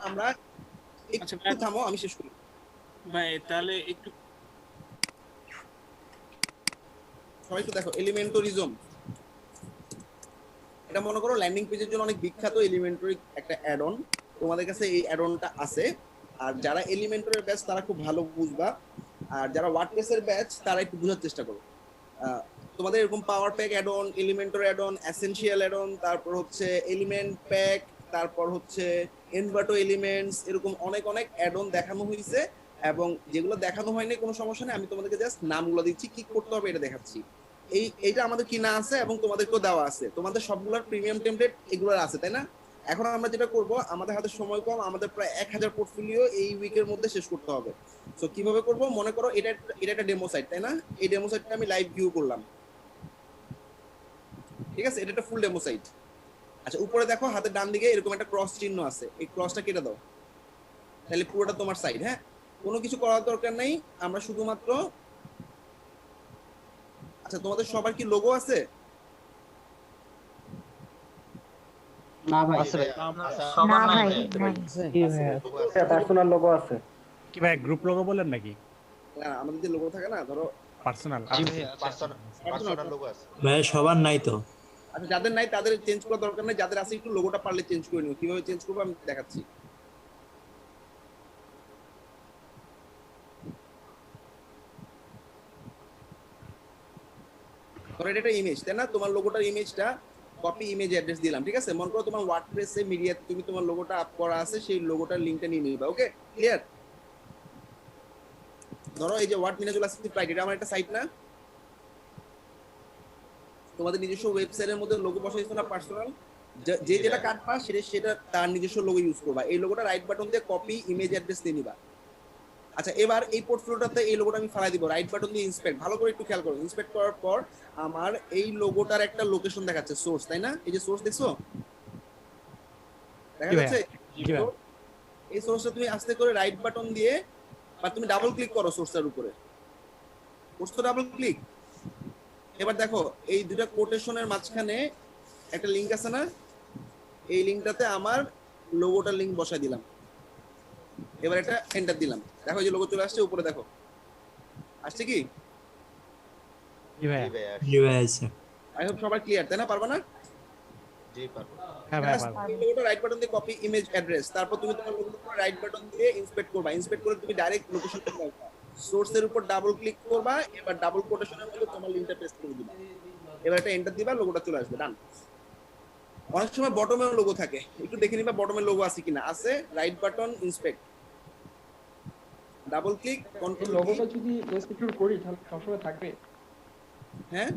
আমরা আচ্ছা একটু থামো, আমি শেষ করি ভাই, তাহলে একটু সবাই একটু দেখো। এলিমেন্টরিজম, এটা মনে করো ল্যান্ডিং পেজের জন্য অনেক বিখ্যাত এলিমেন্টরি একটা অ্যাড অন। তোমাদের কাছে এই অ্যাড অনটা আছে, আর যারা এলিমেন্টরের ব্যাচ তারা খুব ভালো বুঝবা, আর যারা ওয়ার্ডপ্রেসের ব্যাচ তারা একটু বোঝার চেষ্টা করো। তোমাদের এরকম power pack add on, Elementor add on, essential add on, তারপর হচ্ছে এলিমেন্ট প্যাক, তারপর হচ্ছে এনভার্টো এলিমেন্টস, এরকম অনেক অনেক অ্যাড অন দেখানো হয়েছে। এবং যেগুলো দেখানো হয়নি কোনো সমস্যা নেই, আমি তোমাদেরকে জাস্ট নামগুলো দিচ্ছি, কি করতে হবে এটা দেখাচ্ছি। এইটা আমাদের কিনা আছে এবং তোমাদেরকেও দেওয়া আছে, তোমাদের সবগুলোর প্রিমিয়াম টেমপ্লেট এগুলোর আছে, তাই না? এখন আমরা যেটা করব, আমাদের হাতে সময় কম, আমাদের প্রায় 1000 পোর্টফোলিও এই উইকের মধ্যে শেষ করতে হবে। সো কিভাবে করব, মনে করো এটা এটা একটা ডেমো সাইট, তাই না? এই ডেমো সাইটটা আমি লাইভ ভিউ করলাম, ঠিক আছে? এটা একটা ফুল ডেমো সাইট। আচ্ছা, উপরে দেখো হাতের ডান দিকে এরকম একটা ক্রস চিহ্ন আছে, এই ক্রসটা কেটে দাও, তাহলে পুরোটা তোমার সাইট। হ্যাঁ, কোনো কিছু করার দরকার নেই, আমরা শুধুমাত্র, আচ্ছা তোমাদের সবার কি লোগো আছে? না ভাই, না ভাই নাই। পার্সোনাল লোগো আছে। কি ভাই গ্রুপ লোগো বলেন নাকি? না, আমাদের যে লোগো থাকে না, ধরো পার্সোনাল। পার্সোনাল লোগো আছে ভাই সবার নাই তো। আচ্ছা, যাদের নাই তাদের চেঞ্জ করার দরকার নেই, যাদের আছে একটু লোগোটা পারলে চেঞ্জ করে নিও। কিভাবে চেঞ্জ করবো আমি দেখাচ্ছি। ধরো এটা একটা ইমেজ, তাই না? তোমার লোগোটার ইমেজটা কপি ইমেজ অ্যাড্রেস দিলাম, ঠিক আছে? মনে করো তোমার ওয়ার্ডপ্রেসে মিডিয়া তুমি তোমার লোগোটা আপ করা আছে, সেই লোগোটার লিংকটা নিয়ে নিবা। ওকে, ক্লিয়ার? ধরো এই যে ওয়ার্ড মিনাজুল আসিফ রাইট, এটা আমার একটা সাইট না? তোমাদের নিজস্ব ওয়েবসাইটের মধ্যে লোগো বসাইছো না পার্সোনাল, যে যেটা কাটবা সেটা তার নিজস্ব লোগো ইউজ করবা। এই লোগোটা রাইট বাটন দিয়ে কপি ইমেজ অ্যাড্রেস দিয়ে নিবা। আচ্ছা, এবার এই পোর্টফোলিওটাতে এই লোগোটা আমি ফালাই দিব, রাইট বাটন দিয়ে ইন্সপেক্ট, ভালো করে একটু খেয়াল করো। ইন্সপেক্ট করার পর আমার এই লোগোটার একটা লোকেশন দেখাচ্ছে, সোর্স, তাই না? এই যে সোর্স দেখছো, দেখা যাচ্ছে? এই সোর্সটা তুমি আস্তে করে রাইট বাটন দিয়ে, বা তুমি ডাবল ক্লিক করো সোর্সটার উপরে, করছো ডাবল ক্লিক। এবার দেখো এই দুটা কোটেশনের মাঝখানে একটা লিংক আছে না? এই লিংকটাতে আমার লোগোটার লিংক বসাই দিলাম। এবার একটা এন্টার দিলাম, দেখো এই যে লোগো চলে আসছে উপরে, দেখো আসছে কি? জি ভাই। জি ভাই আছে। আই হোপ সবার ক্লিয়ার, তাই না? পারবা না? জি পারবো। হ্যাঁ ভাই পারবো। লোগোটা রাইট বাটন দিয়ে কপি ইমেজ অ্যাড্রেস, তারপর তুমি তোমার লোগোটা রাইট বাটন দিয়ে ইন্সপেক্ট করবা। ইন্সপেক্ট করে তুমি ডাইরেক্ট লোকেশনটা পাবা, সোর্সের উপর ডাবল ক্লিক করবা, এবার ডাবল কোটেশনের মধ্যে তোমার লিংকটা পেস্ট করে দিবা। এবার একটা এন্টার দিবা, লোগোটা চলে আসবে, ডান। অনেক সময় বটমের লোগো থাকে, একটু দেখে নিবা বটমের লোগো আছে কিনা। আছে, right button inspect, double click, control লোগোটা যদি ইনস্পেক্টর করি তাহলে সবসময় থাকবে? হ্যাঁ,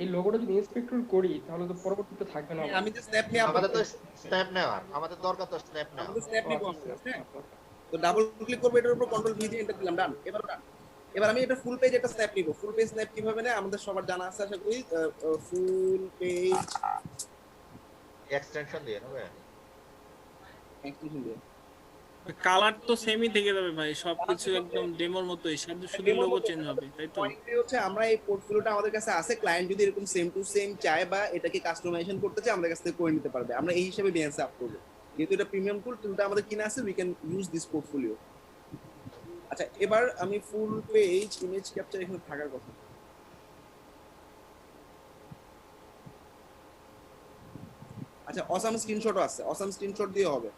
এই লোগোটা যদি ইনস্পেক্টর করি তাহলে তো পরবর্তীতে থাকবে না। আমি যে স্ন্যাপ নিয়ে আমাদের তো স্ন্যাপ নেওয়া, আমাদের দরকার তো স্ন্যাপ নেওয়া। আমাদের স্ন্যাপ নিব আমরা, হ্যাঁ। তো ডাবল ক্লিক করব, এটার উপর কন্ট্রোল ভি দিয়ে এন্টার দিলাম, ডান। এবার ডান। এবার আমি এটা ফুল পেজ একটা স্ন্যাপ নিব। ফুল পেজ স্ন্যাপ কিভাবে নেয় আমাদের সবার জানা আছে আশা করি। ফুল পেজ এক্সটেনশন দিয়ে নেবে, এক্সটেনশন দিয়ে। কালার তো সেমই থেকে যাবে ভাই, সবকিছু একদম ডেমোর মতোই, শুধু শুধু লোগো চেঞ্জ হবে, তাই তো? পয়েন্টটা হচ্ছে আমরা এই পোর্টফোলিওটা আমাদের কাছে আছে, ক্লায়েন্ট যদি এরকম সেম টু সেম চায় বা এটাকে কাস্টমাইজেশন করতে চায় আমাদের কাছ থেকে করে নিতে পারবে। আমরা এই হিসেবে বিএনসি আপ করব, যেহেতু এটা প্রিমিয়াম টুলটা আমাদের কিনা আছে, we can use this portfolio. আচ্ছা, এবার আমি ফুল পেজ ইমেজ ক্যাপচার এখানে থাকার কথা। আচ্ছা, অসাম স্ক্রিনশটও আছে, অসাম স্ক্রিনশট দিয়ে হবে।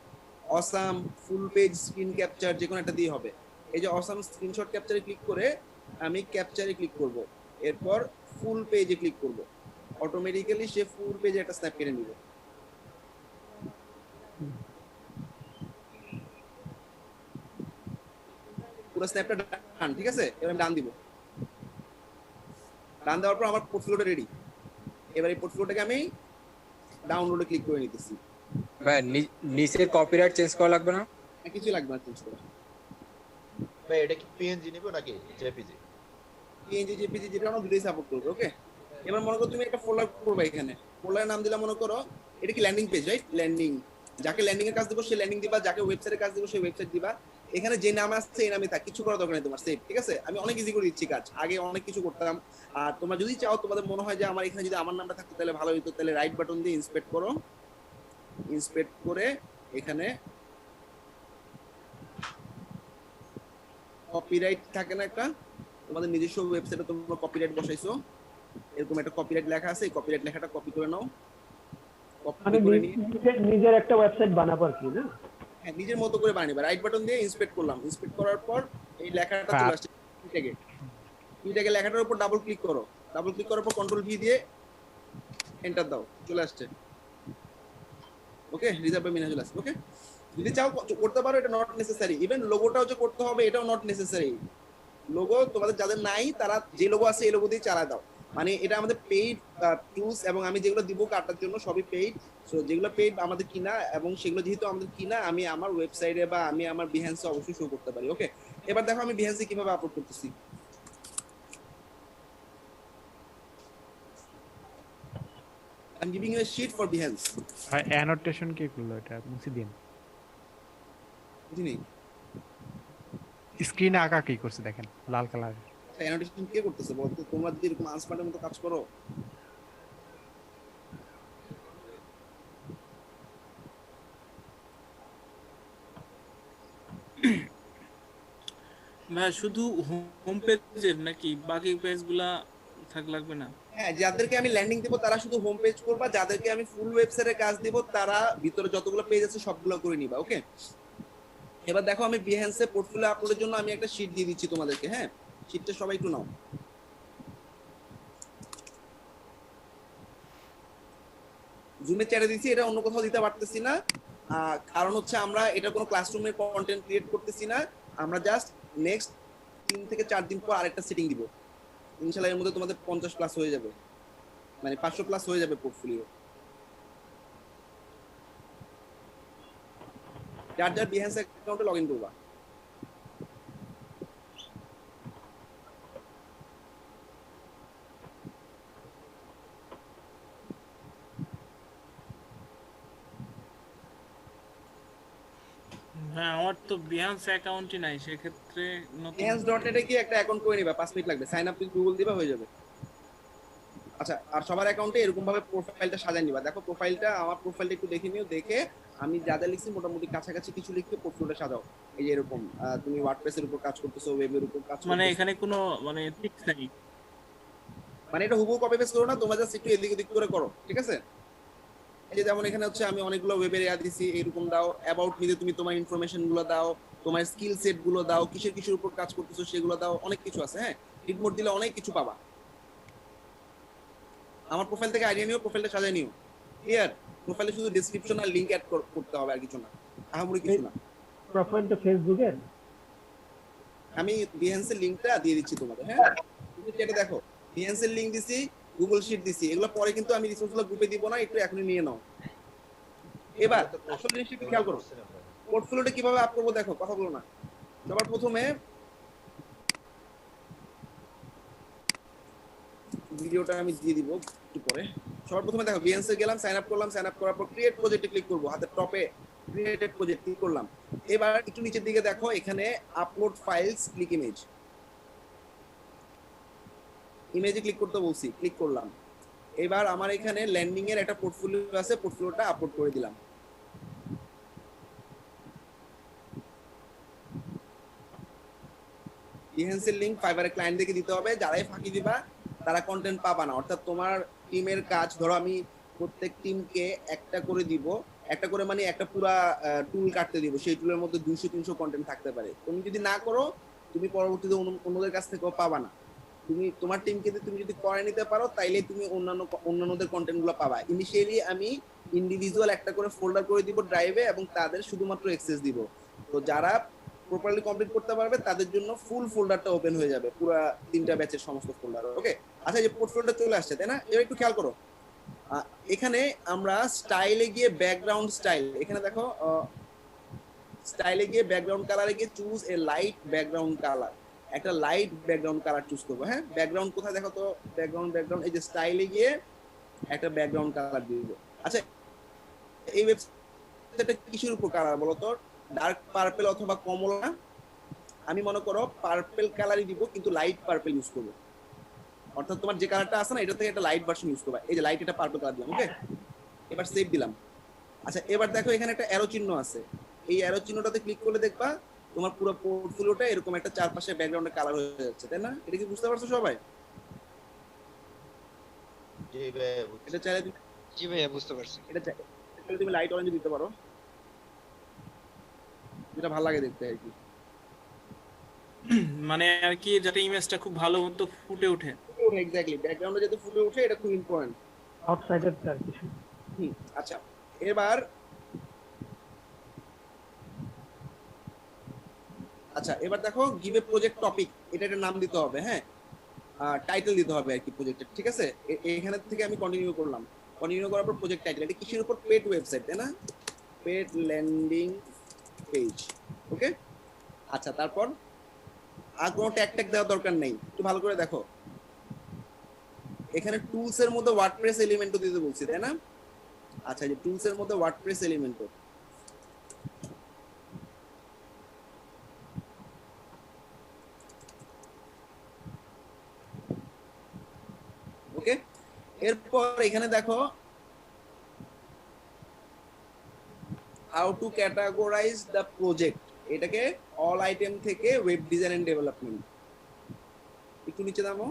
Awesome, full page screen capture যে কোনো একটা দিয়ে হবে। এই যে অসাম স্ক্রিনশট ক্যাপচারে ক্লিক করে আমি ক্যাপচারে ক্লিক করব, এরপর ফুল পেজে ক্লিক করব, অটোমেটিক্যালি সে ফুল পেজে একটা স্ন্যাপ কেটে নিবে। পুরো স্ন্যাপটা ডান, ঠিক আছে? এবার আমি ডান দিব। ডান দেওয়ার পর আমার পোর্টফোলিওটা রেডি। এবার এই পোর্টফোলিওটাকে আমি ডাউনলোডে ক্লিক করে নিতেছি। ভাই নিচে কপিরাইট চেঞ্জ করা লাগবে না? কিছু লাগবে না চেঞ্জ করা। ভাই এটা কি পিএনজি নিব নাকি জেপিজি? পিএনজি জেপিজি যেটা আমরা দুটোই সাপোর্ট করব। ওকে, এবার মনে করো তুমি একটা ফোল্ডার করবে, এখানে ফোল্ডারের নাম দিলা মনে করো এটা কি ল্যান্ডিং পেজ, রাইট? ল্যান্ডিং, যাকে ল্যান্ডিং এর কাজ দেবো সে ল্যান্ডিং দিবা, যাকে ওয়েবসাইটের কাজ দেবো সেই ওয়েবসাইট দিবা। এখানে যে নাম আসছে এই নামে থাক, কিছু করার দরকার নেই তোমার, সেভ, ঠিক আছে? আমি অনেক ইজি করে দিচ্ছি কাজ, আগে অনেক কিছু করতাম। আর তোমরা যদি চাও, তোমাদের মনে হয় যে আমার এখানে যদি আমার নামটা থাকতো তাহলে ভালো হতো, তাহলে রাইট বাটন দিয়ে ইন্সপেক্ট করো, ইন্সপেক্ট করে এখানে কপিরাইট থাকে না একটা, তোমাদের নিজস্ব ওয়েবসাইটে তোমরা কপিরাইট বসাইছো, এরকম একটা কপিরাইট লেখা আছে, এই কপিরাইট লেখাটা কপি করে নাও। কপি করে নিয়ে নিজের একটা ওয়েবসাইট বানাবো আর কি না? হ্যাঁ, নিজের মতো করে বানিয়ে রাইট বাটন দিয়ে ইন্সপেক্ট করলাম। ইন্সপেক্ট করার পর এই লেখাটা চলে আসছে এটাকে লেখাটার উপর ডাবল ক্লিক করো। ডাবল ক্লিক করার পর কন্ট্রোল ভি দিয়ে এন্টার দাও, চলে আসছে। ওকে, রিজার্ভ বাই মিনা চলে আসছে। ওকে, যদি চাও করতে পারো, এটা নট নেসেসারি। ইভেন লোগোটাও যে করতে হবে এটাও নট নেসেসারি। লোগো তোমাদের যাদের নাই তারা যে লোগো আছে এই লোগো দিয়ে চালা দাও। মানে এটা আমাদের পেইড টুলস, এবং আমি যেগুলো দিব কাটার জন্য সবই পেইড। সো যেগুলো পেইড আমাদের কিনা, এবং সেগুলো যেহেতু আমাদের কিনা, আমি আমার ওয়েবসাইটে বা আমি আমার বিহেন্সে অবশ্যই শো করতে পারি। ওকে, এবার দেখো আমি বিহেন্সে কিভাবে আপলোড করতেছি। I'm giving you a sheet for Behance. ভাই অ্যানোটেশন কে করলো এটা? মুছে দিন। বুঝিনি, স্ক্রিনে আঁকা কি করছে দেখেন, লাল কালার। অ্যানোটেশন কে করতেছে বলতো? তোমরা যদি এরকম আনস্মার্টের মতো কাজ করো, ভাই শুধু হোম পেজের নাকি বাকি পেজগুলা থাক লাগবে না? হ্যাঁ, যাদেরকে আমি ল্যান্ডিং দেব তারা শুধু হোম পেজ করবা, যাদেরকে আমি ফুল ওয়েবসাইটে কাজ দেব তারা ভিতরে যতগুলো পেজ আছে সবগুলো করে নিবা। ওকে, এবার দেখো আমি বিহেন্সে পোর্টফোলিও আপলোডের জন্য আমি একটা শীট দিয়ে দিচ্ছি তোমাদেরকে। হ্যাঁ, শীটটা সবাই একটু নাও। জুমে চ্যাটে দিচ্ছি, এটা অন্য কোথাও দিতে পারতেছি না, কারণ হচ্ছে আমরা এটা কোনো ক্লাসরুমের কন্টেন্ট ক্রিয়েট করতেছি না। আমরা জাস্ট নেক্সট 3 থেকে 4 দিন পর আরেকটা সেটিং দিব। ইনশাআল্লাহ এর মধ্যে তোমাদের 50 প্লাস হয়ে যাবে, মানে 500 প্লাস হয়ে যাবে পোর্টফোলিও। যার যার বিহেন্স অ্যাকাউন্টে লগইন করবা। হ্যাঁ, আমার তো বিহান্স অ্যাকাউন্টই নাই, সেক্ষেত্রে নতুন behance.net এ কি একটা অ্যাকাউন্ট করে নিবা, 5 মিনিট লাগবে। সাইন আপ উইথ গুগল দিবা, হয়ে যাবে। আচ্ছা, আর সবার অ্যাকাউন্টে এরকম ভাবে প্রোফাইলটা সাজায় নিবা। দেখো প্রোফাইলটা, আমার প্রোফাইলটা একটু দেখে নিও, দেখে আমি যা যা লিখছি মোটামুটি কাছাকাছি কিছু লিখে পোর্টফোলিওটা সাজাও। এই যে এরকম তুমি ওয়ার্ডপ্রেসের উপর কাজ করতেছো, ওয়েবের উপর কাজ মানে করতেছো, এখানে কোনো মানে ফিক্স নাই? মানে এটা হুবহু কপি পেস্ট করো না, তোমরা জাস্ট একটু এদিক ওদিক করে করো, ঠিক আছে? এই যে যেমন এখানে হচ্ছে আমি অনেকগুলো ওয়েবের এয়া দিছি, এরকম দাও। অ্যাবাউট মিতে তুমি তোমার ইনফরমেশন গুলো দাও, তোমার স্কিল সেট গুলো দাও, কিসের কিসের উপর কাজ করতেছো সেগুলো দাও, অনেক কিছু আছে। হ্যাঁ, রিড মোড দিলে অনেক কিছু পাবা। আমার প্রোফাইল থেকে আইডিয়া নিও, প্রোফাইলটা সাজায় নিও। ক্লিয়ার? প্রোফাইলে শুধু ডেসক্রিপশন আর লিংক অ্যাড করতে হবে, আর কিছু না, আহামরি কিছু না। প্রোফাইলটা ফেসবুকের? আমি বিহেন্সের লিংকটা দিয়ে দিচ্ছি তোমাদের। হ্যাঁ, তুমি এটা দেখো, বিহেন্সের লিংক দিছি, গুগল শিট দিছি, এগুলো পরে কিন্তু আমি রিসোর্সগুলো গ্রুপে দিব না, একটু এখনই নিয়ে নাও। এবার আসলে জিনিসটা খেয়াল করো, পোর্টফোলিওটা কিভাবে আপ করবো দেখো, কথা বলো না। সবার প্রথমে ভিডিওটা আমি দিয়ে দিব একটু পরে। সবার প্রথমে দেখো বিএনসি গেলাম, সাইন আপ করলাম, সাইন আপ করার পর ক্রিয়েট প্রজেক্টে ক্লিক করব, হাতের টপে ক্রিয়েটেড প্রজেক্ট ক্লিক করলাম। এবার একটু নিচের দিকে দেখো, এখানে আপলোড ফাইলস ক্লিক ইমেজ, ইমেজে ক্লিক করতে বলছি, ক্লিক করলাম। এবার আমার এখানে ল্যান্ডিং এর একটা পোর্টফোলিও আছে, পোর্টফোলিওটা আপলোড করে দিলাম। ইহেন্সের লিংক ফাইবারে ক্লায়েন্টদেরকে দিতে হবে, যারাই ফাঁকি দিবা তারা কন্টেন্ট পাবা না। অর্থাৎ তোমার টিমের কাজ, ধরো আমি প্রত্যেক টিমকে একটা করে দিব, একটা করে মানে একটা পুরা টুল কাটতে দিব, সেই টুলের মধ্যে 200-300 কন্টেন্ট থাকতে পারে। তুমি যদি না করো, তুমি পরবর্তীতে অন্যদের কাছ থেকেও পাবা না। তুমি তোমার টিমকে তুমি যদি করে নিতে পারো, তাইলে তুমি অন্যান্যদের কন্টেন্ট গুলো পাবা। ইনিশিয়ালি আমি ইন্ডিভিজুয়াল একটা করে ফোল্ডার করে দিব ড্রাইভে, এবং তাদের শুধুমাত্র অ্যাক্সেস দিব। তো যারা প্রপারলি কমপ্লিট করতে পারবে তাদের জন্য ফুল ফোল্ডারটা ওপেন হয়ে যাবে, পুরো 3টা ব্যাচের সমস্ত ফোল্ডার। ওকে, আচ্ছা, যে পোর্টফোলিওটা চলে আসছে, তাই না? এবার একটু খেয়াল করো, এখানে আমরা স্টাইলে গিয়ে ব্যাকগ্রাউন্ড স্টাইল, এখানে দেখো স্টাইলে গিয়ে ব্যাকগ্রাউন্ড কালারে গিয়ে choose a light background colour, একটা লাইট ব্যাকগ্রাউন্ড কালার চুজ করবো। হ্যাঁ, ব্যাকগ্রাউন্ড কোথায় দেখো তো, ব্যাকগ্রাউন্ড, এই যে স্টাইলে গিয়ে একটা ব্যাকগ্রাউন্ড কালার দিব। আচ্ছা, এই ওয়েবসাইটটা কিসের উপর কালার বলো তো? ডার্ক পার্পল অথবা কমলা। আমি মনে করো পার্পল কালারই দিব, কিন্তু লাইট পার্পল ইউজ করবো। অর্থাৎ তোমার যে কালারটা আছে না, এটা থেকে একটা লাইট ভার্সন ইউজ করবা। এই যে লাইট, এটা পার্পল কালার দিলাম। ওকে, এবার সেভ দিলাম। আচ্ছা এবার দেখো এখানে একটা অ্যারো চিহ্ন আছে, এই অ্যারো চিহ্নটাতে ক্লিক করলে দেখবা তোমার পুরো পোর্টফোলিওটা এরকম একটা চারপাশে ব্যাকগ্রাউন্ডে কালার হয়ে যাচ্ছে, তাই না? এটা কি বুঝতে পারছো সবাই? জি ভাই এটা চাইলে জি ভাইয়া বুঝতে পারছি। এটা চাইলে তুমি লাইট অরেঞ্জ দিতে পারো, যেটা ভালো লাগে দেখতে আর কি। মানে আর কি যাতে ইমেজটা খুব ভালো মতো ফুটে ওঠে। এক্স্যাক্টলি, ব্যাকগ্রাউন্ডে যাতে ফুটে ওঠে এটা খুব ইম্পর্টেন্ট। আউটসাইডের আর কিছু। আচ্ছা এবার দেখো গিভ এ প্রজেক্ট টপিক, এটা একটা নাম দিতে হবে, হ্যাঁ টাইটেল দিতে হবে আর কি প্রজেক্টের, ঠিক আছে? এখানে থেকে আমি কন্টিনিউ করলাম, কন্টিনিউ করার পর প্রজেক্ট টাইটেল, এটা কিসের উপর? পেড ওয়েবসাইট, তাই না? পেড ল্যান্ডিং পেজ, ওকে। আচ্ছা তারপর আর কোনো ট্যাগ ট্যাগ দেওয়ার দরকার নেই, একটু ভালো করে দেখো এখানে টুলস এর মধ্যে ওয়ার্ডপ্রেস এলিমেন্টও দিতে বলছি, তাই না? আচ্ছা যে টুলস এর মধ্যে ওয়ার্ডপ্রেস এলিমেন্টও, ওকে। এরপর এখানে দেখো how to categorise the project, এটাকে অল আইটেম থেকে ওয়েব ডিজাইন এন্ড ডেভেলপমেন্ট, একটু নিচে নামো।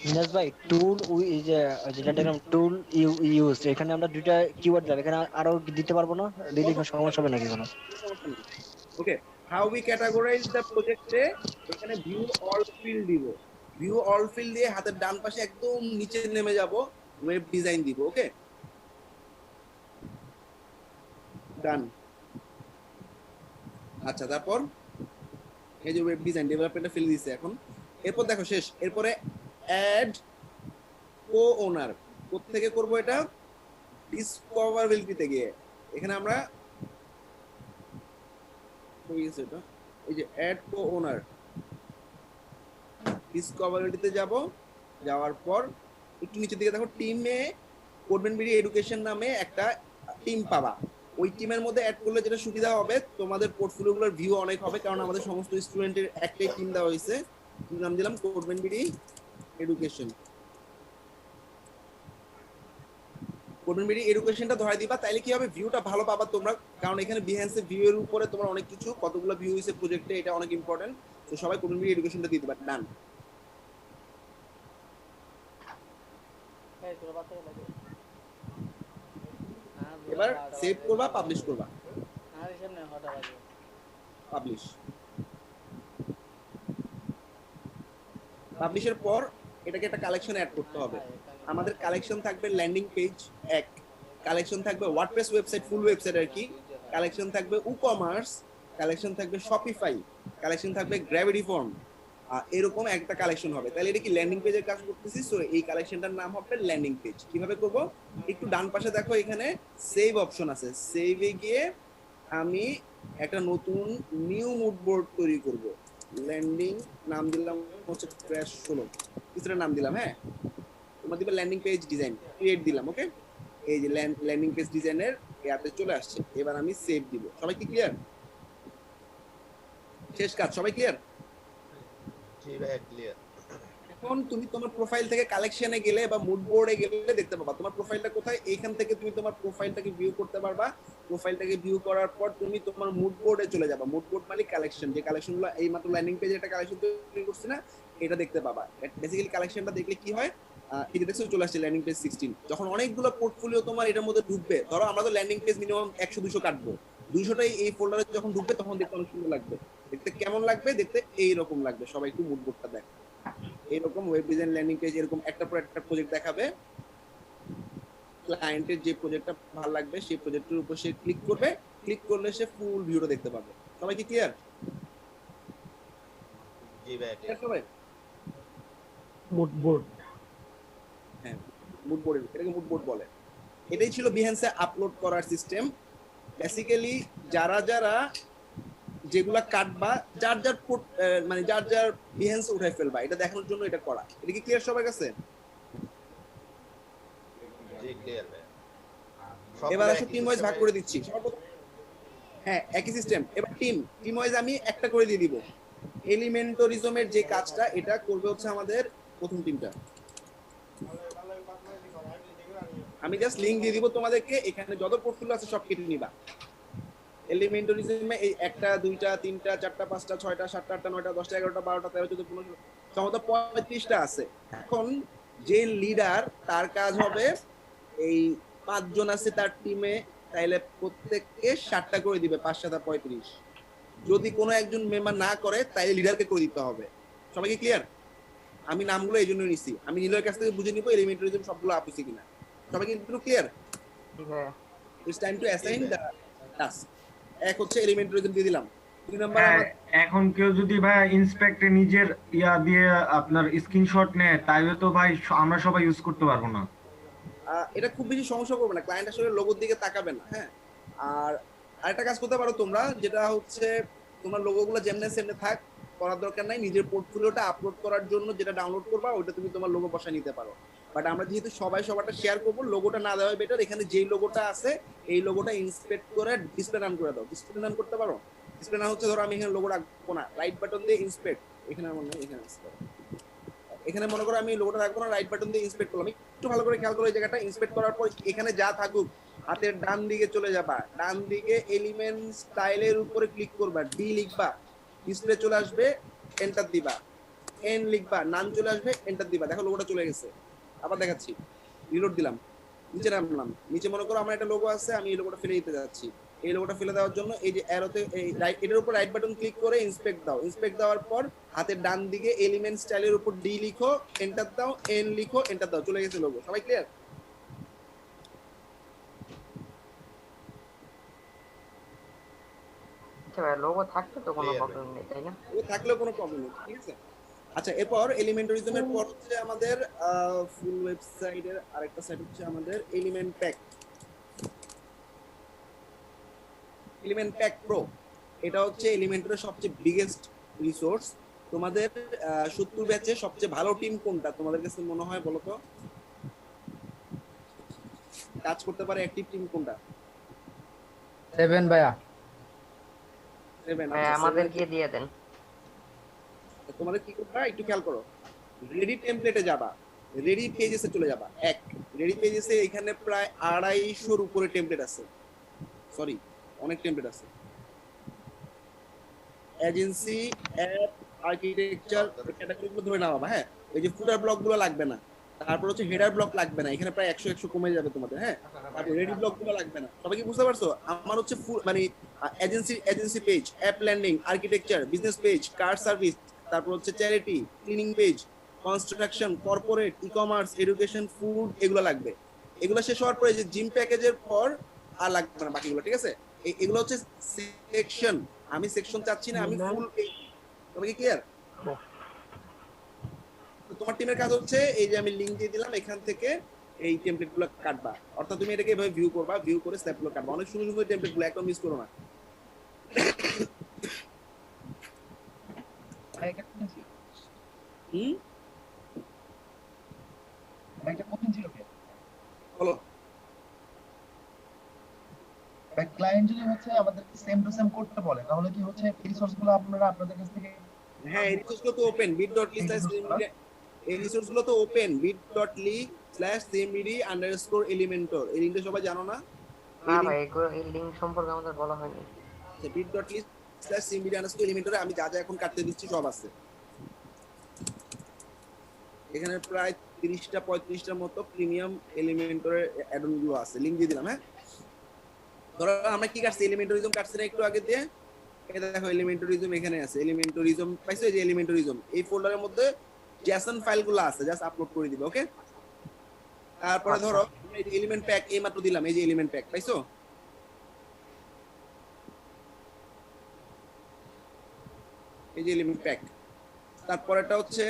মিনাজ ভাই টুল যেটা দেখলাম টুল ইউজ, এখানে আমরা দুইটা কিওয়ার্ড দিলাম, এখানে আরো দিতে পারবো না? দিলে কোনো সমস্যা হবে নাকি কোনো? ওকে, হাউ উই ক্যাটাগরাইজ দ্য প্রজেক্টে এখানে ভিউ অল ফিল্ড দিব, ভিউ অল ফিল্ড দিয়ে হাতের ডান পাশে একদম নিচে নেমে যাব, ওয়েব ডিজাইন দিব, ওকে ডান। আচ্ছা তারপর এই যে ওয়েব ডিজাইন ডেভেলপমেন্টে ফেলে দিয়েছে এখন। এরপর দেখো শেষ, এরপরে অ্যাড কো ওনার, কোত্থেকে করব এটা? ডিসকভারেবিলিটিতে গিয়ে এখানে আমরা এই যে অ্যাড কো ওনার ডিসকভারেবিলিটিতে যাব, যাওয়ার পর একটু নিচের দিকে দেখো টিমে কোডবেনবিডি এডুকেশন নামে একটা টিম পাবা, ওই টিমের মধ্যে অ্যাড করলে যেটা সুবিধা হবে তোমাদের পোর্টফোলিওগুলোর ভিউ অনেক হবে, কারণ আমাদের সমস্ত স্টুডেন্টের একটাই টিম দেওয়া হয়েছে, নাম দিলাম কোডবেনবিডি এডুকেশন। কোডবেনবিডি এডুকেশনটা ধরাই দিবা, তাইলে কি হবে ভিউটা ভালো পাবা তোমরা, কারণ এখানে বিহেন্সে ভিউ এর উপরে তোমার অনেক কিছু, কতগুলো ভিউ হইছে প্রজেক্টে, এটা অনেক ইম্পর্টেন্ট, তো সবাই কোডবেনবিডি এডুকেশনটা দিয়ে দিবা, ডান। এবার সেভ করবা, পাবলিশ করবা, পাবলিশ। পাবলিশের পর এটাকে একটা কালেকশন অ্যাড করতে হবে, আমাদের কালেকশন থাকবে ল্যান্ডিং পেজ এক, কালেকশন থাকবে ওয়ার্ডপ্রেস ওয়েবসাইট ফুল ওয়েবসাইট আর কি, কালেকশন থাকবে ই-কমার্স, কালেকশন থাকবে শপিফাই, কালেকশন থাকবে গ্র্যাভিটি ফর্ম, এরকম একটা কালেকশন হবে। তাহলে এটা কি ল্যান্ডিং পেজের কাজ করতেছি, সো এই কালেকশনটার নাম হবে ল্যান্ডিং পেজ। কিভাবে করব? একটু ডান পাশে দেখো এখানে সেভ অপশন আছে, সেভে গিয়ে আমি একটা নতুন নিউ মুড বোর্ড তৈরি করব, ল্যান্ডিং নাম দিলাম হচ্ছে ক্র্যাশ 16, কিছুটা নাম দিলাম, হ্যাঁ তোমার দিবে ল্যান্ডিং পেজ ডিজাইন, ক্রিয়েট দিলাম, ওকে। এই যে ল্যান্ডিং পেজ ডিজাইনের ইয়াতে চলে আসছে, এবার আমি সেভ দিব। সবাই কি ক্লিয়ার? শেষ কাজ, সবাই ক্লিয়ার? জি ভাই ক্লিয়ার। এখন তুমি তোমার প্রোফাইল থেকে কালেকশনে গেলে বা মুড বোর্ডে গেলে দেখতে পাবা তোমার প্রোফাইলটা কোথায়, এইখান থেকে তুমি তোমার প্রোফাইলটাকে ভিউ করতে পারবা, প্রোফাইলটাকে ভিউ করার পর তুমি তোমার মুড বোর্ডে চলে যাবা, মুড বোর্ড মানে কালেকশন, যে কালেকশনগুলো এই মাত্র ল্যান্ডিং পেজে একটা কালেকশন তৈরি করছি না, এটা দেখতে পাবা। বেসিক্যালি কালেকশনটা দেখলে কি হয়, এই যে দেখছো চলে আসছে ল্যান্ডিং পেজ 16, যখন অনেকগুলো পোর্টফোলিও তোমার এটার মধ্যে ঢুকবে, ধরো আমরা তো ল্যান্ডিং পেজ মিনিমাম 100-200 কাটবো, 200টাই এই ফোল্ডারে যখন ঢুকবে তখন দেখতে অনেক সুন্দর লাগবে, দেখতে কেমন লাগবে? দেখতে এইরকম লাগবে, সবাই একটু মুড বোর্ডটা দেখো, এরকম ওয়েব ডিজাইন ল্যান্ডিং পেজ এরকম একটার পর একটা প্রজেক্ট দেখাবে, ক্লায়েন্টের যে প্রজেক্টটা ভালো লাগবে সেই প্রজেক্টের উপর সে ক্লিক করবে, ক্লিক করলে সে ফুল ভিউটা দেখতে পাবে। সবাই কি ক্লিয়ার? জি ভাই ক্লিয়ার সবাই? মুড বোর্ড, হ্যাঁ মুড বোর্ড, এটাকে মুড বোর্ড বলে। এটাই ছিল বিহেন্সে আপলোড করার সিস্টেম। বেসিক্যালি যারা যারা যেগুলা কাটবা, যার যার মানে যার যার বিহেন্স উঠাই ফেলবা, এটা দেখানোর জন্য এটা করা। এটা কি ক্লিয়ার সবার কাছে? জি ক্লিয়ার ভাই। এবার আসো টিম ওয়াইজ ভাগ করে দিচ্ছি। হ্যাঁ একই সিস্টেম। এবার টিম ওয়াইজ আমি একটা করে দিয়ে দিব। এলিমেন্টরিজমের যে কাজটা এটা করবে হচ্ছে আমাদের প্রথম টিমটা। আমি জাস্ট লিংক দিয়ে দিব তোমাদেরকে, এখানে যত পোর্টফোলিও আছে সব কেটে নিবা। এলিমেন্টারিজমে এই 1টা 2টা 3টা 4টা 5টা 6টা 7টা 8টা 9টা 10টা 11টা 12টা 13 14 15 সম্ভবত 35টা আছে। এখন যে লিডার তার কাজ হবে এই 5 জন আছে তার টিমে, তাইলে প্রত্যেককে 7টা করে দিবে, 5 7 35। যদি কোনো একজন মেম্বার না করে তাইলে লিডারকে করে দিতে হবে। সবাই কি ক্লিয়ার? আমি নামগুলো এই জন্য নিছি, আমি নীলের কাছ থেকে বুঝে নিব এলিমেন্টারিজম সবগুলো আপুছি কিনা। সবাই কি একটু clear? It's time to assign the task. এক হচ্ছে এলিমেন্টারিজম দিয়ে দিলাম। 2 নাম্বার এখন কেউ যদি ভাই ইন্সপেক্টর নিজের ইয়া দিয়ে আপনার স্ক্রিনশট নেয় তাইলে তো ভাই আমরা সবাই ইউজ করতে পারবো না। এটা খুব বেশি সমস্যা করবে না, ক্লায়েন্ট আসলে লোগোর দিকে তাকাবে না। হ্যাঁ, আর আরেকটা কাজ করতে পারো তোমরা, যেটা হচ্ছে তোমার লোগোগুলো যেমনে সেমনে থাক, করার দরকার নাই। নিজের পোর্টফোলিওটা আপলোড করার জন্য যেটা ডাউনলোড করবা ওটা তুমি তোমার লোগো বসায় নিতে পারো। বাট আমরা যেহেতু সবাই সবারটা শেয়ার করবো, লোগোটা না দেওয়াই বেটার। এখানে যেই লোগোটা আছে এই লোগোটা ইন্সপেক্ট করে ডিসপ্লে নাম করে দাও। ডিসপ্লে নাম করতে পারো? ডিসপ্লে নাম হচ্ছে, ধরো আমি এখানে লোগো রাখবো না, রাইট বাটন দিয়ে ইন্সপেক্ট, এখানে মনে হয় এখানে আসতে পারো। এখানে মনে করো আমি লোগোটা রাখবো না, রাইট বাটন দিয়ে ইন্সপেক্ট করলাম। একটু ভালো করে খেয়াল করো এই জায়গাটা। ইন্সপেক্ট করার পর এখানে যা থাকুক হাতের ডান দিকে চলে যাবা, ডান দিকে এলিমেন্ট স্টাইলের উপরে ক্লিক করবা, ডি লিখবা, ডিসপ্লে চলে আসবে, এন্টার দিবা। এন লিখবা, নাম চলে আসবে, এন্টার দিবা। দেখো লোগোটা চলে গেছে। আবার দেখাচ্ছি, রিলোড দিলাম, নিচে নামলাম, নিচে মনে করো আমার একটা লোগো আছে, আমি এই লোগোটা ফেলে দিতে যাচ্ছি। এই লোগোটা ফেলে দেওয়ার জন্য এই যে অ্যারোতে এই রাইট, এটার উপর রাইট বাটন ক্লিক করে ইন্সপেক্ট দাও। ইন্সপেক্ট দেওয়ার পর হাতের ডান দিকে এলিমেন্ট স্টাইলের উপর ডি লিখো, এন্টার দাও, এন লিখো, এন্টার দাও, চলে গেছে লোগো। সবাই ক্লিয়ার? লোগো থাকছে তো কোনো প্রবলেম নেই, তাই না? ও থাকলেও কোনো প্রবলেম নেই, ঠিক আছে? আচ্ছা, এরপর এলিমেন্টারিজমের পর হচ্ছে আমাদের ফুল ওয়েবসাইটের আরেকটা সাইট হচ্ছে আমাদের element pack. Element pack pro, এটা হচ্ছে এলিমেন্টারের সবচেয়ে বিগেস্ট রিসোর্স। তোমাদের 70 ব্যাচে সবচেয়ে ভালো টিম কোনটা তোমাদের কাছে মনে হয় বলো তো? কাজ করতে পারে অ্যাক্টিভ টিম কোনটা? 7 ভাইয়া। 7। আমাদেরকে দিয়ে দেন। তোমাদের কি করবা একটু খেয়াল করো। রেডি টেমপ্লেটে যাবা, রেডি পেজেসে চলে যাবা। রেডি পেজেসে এখানে প্রায় 250 উপরে টেমপ্লেট আছে। সরি, অনেক টেমপ্লেট আছে। এজেন্সি, অ্যাপ, আর্কিটেকচার, ক্যাটাগরিগুলো ধরে নাও বাবা। হ্যাঁ, এই যে ফুটার ব্লকগুলো লাগবে না, তারপর হচ্ছে হেডার ব্লক লাগবে না, এখানে প্রায় 100 কমে যাবে তোমাদের। হ্যাঁ, তারপর রেডি ব্লকগুলো লাগবে না। সবাই কি বুঝতে পারছো? আমার হচ্ছে মানে agency page, app landing, architecture, business page, car service, তারপর হচ্ছে charity, cleaning page, construction, corporate, e commerce, education, food, এগুলো লাগবে। এগুলো শেষ হওয়ার পরে যে জিম প্যাকেজের পর আর লাগবে না বাকিগুলো, ঠিক আছে? এগুলো হচ্ছে সেকশন। আমি সেকশন চাচ্ছি না, আমি ফুল পেজ। তোমাকে ক্লিয়ার? তোমার টিমের কাজ হচ্ছে এই যে আমি লিংক দিয়ে দিলাম, এখান থেকে এই টেমপ্লেট গুলো কাটবা। অর্থাৎ তুমি এটাকে এভাবে ভিউ করবা, ভিউ করে স্ন্যাপ গুলো কাটবা। অনেক সুন্দর সুন্দর টেমপ্লেট গুলো, একদম মিস করো না। বলো। ক্লায়েন্ট যদি হচ্ছে আমাদেরকে সেম টু সেম করতে বলে তাহলে কি হচ্ছে রিসোর্স গুলো আপনারা আপনাদের কাছ থেকে? হ্যাঁ, এই রিসোর্স গুলো তো ওপেন bit.ly/cmbd, এই রিসোর্স গুলো তো ওপেন bit.ly/cmbd_elementor। এই লিংকটা সবাই জানো না? না ভাই, এই লিংক সম্পর্কে আমাদের বলা হয়নি। bit.ly/cmbd_elementor আমি যা যা এখন কাটতে দিচ্ছি সব আছে এখানে। প্রায় 30টা 35টার মতো প্রিমিয়াম এলিমেন্টরের অ্যাডন গুলো আছে, লিংক দিয়ে দিলাম। হ্যাঁ, ধরো আমরা কি কাটছি, এলিমেন্টরিজম কাটছি না একটু আগে দিয়ে? এই দেখো এলিমেন্টরিজম এখানে আছে। এলিমেন্টরিজম পাইছো? এই যে এলিমেন্টরিজম, এই ফোল্ডারের মধ্যে জেসন ফাইলগুলো আছে, জাস্ট আপলোড করে দিবে। ওকে, তারপরে ধরো এই যে এলিমেন্ট প্যাক এই মাত্র দিলাম, এই যে এলিমেন্ট প্যাক পাইছো? এই যে এলিমেন্ট প্যাক। তারপরেটা হচ্ছে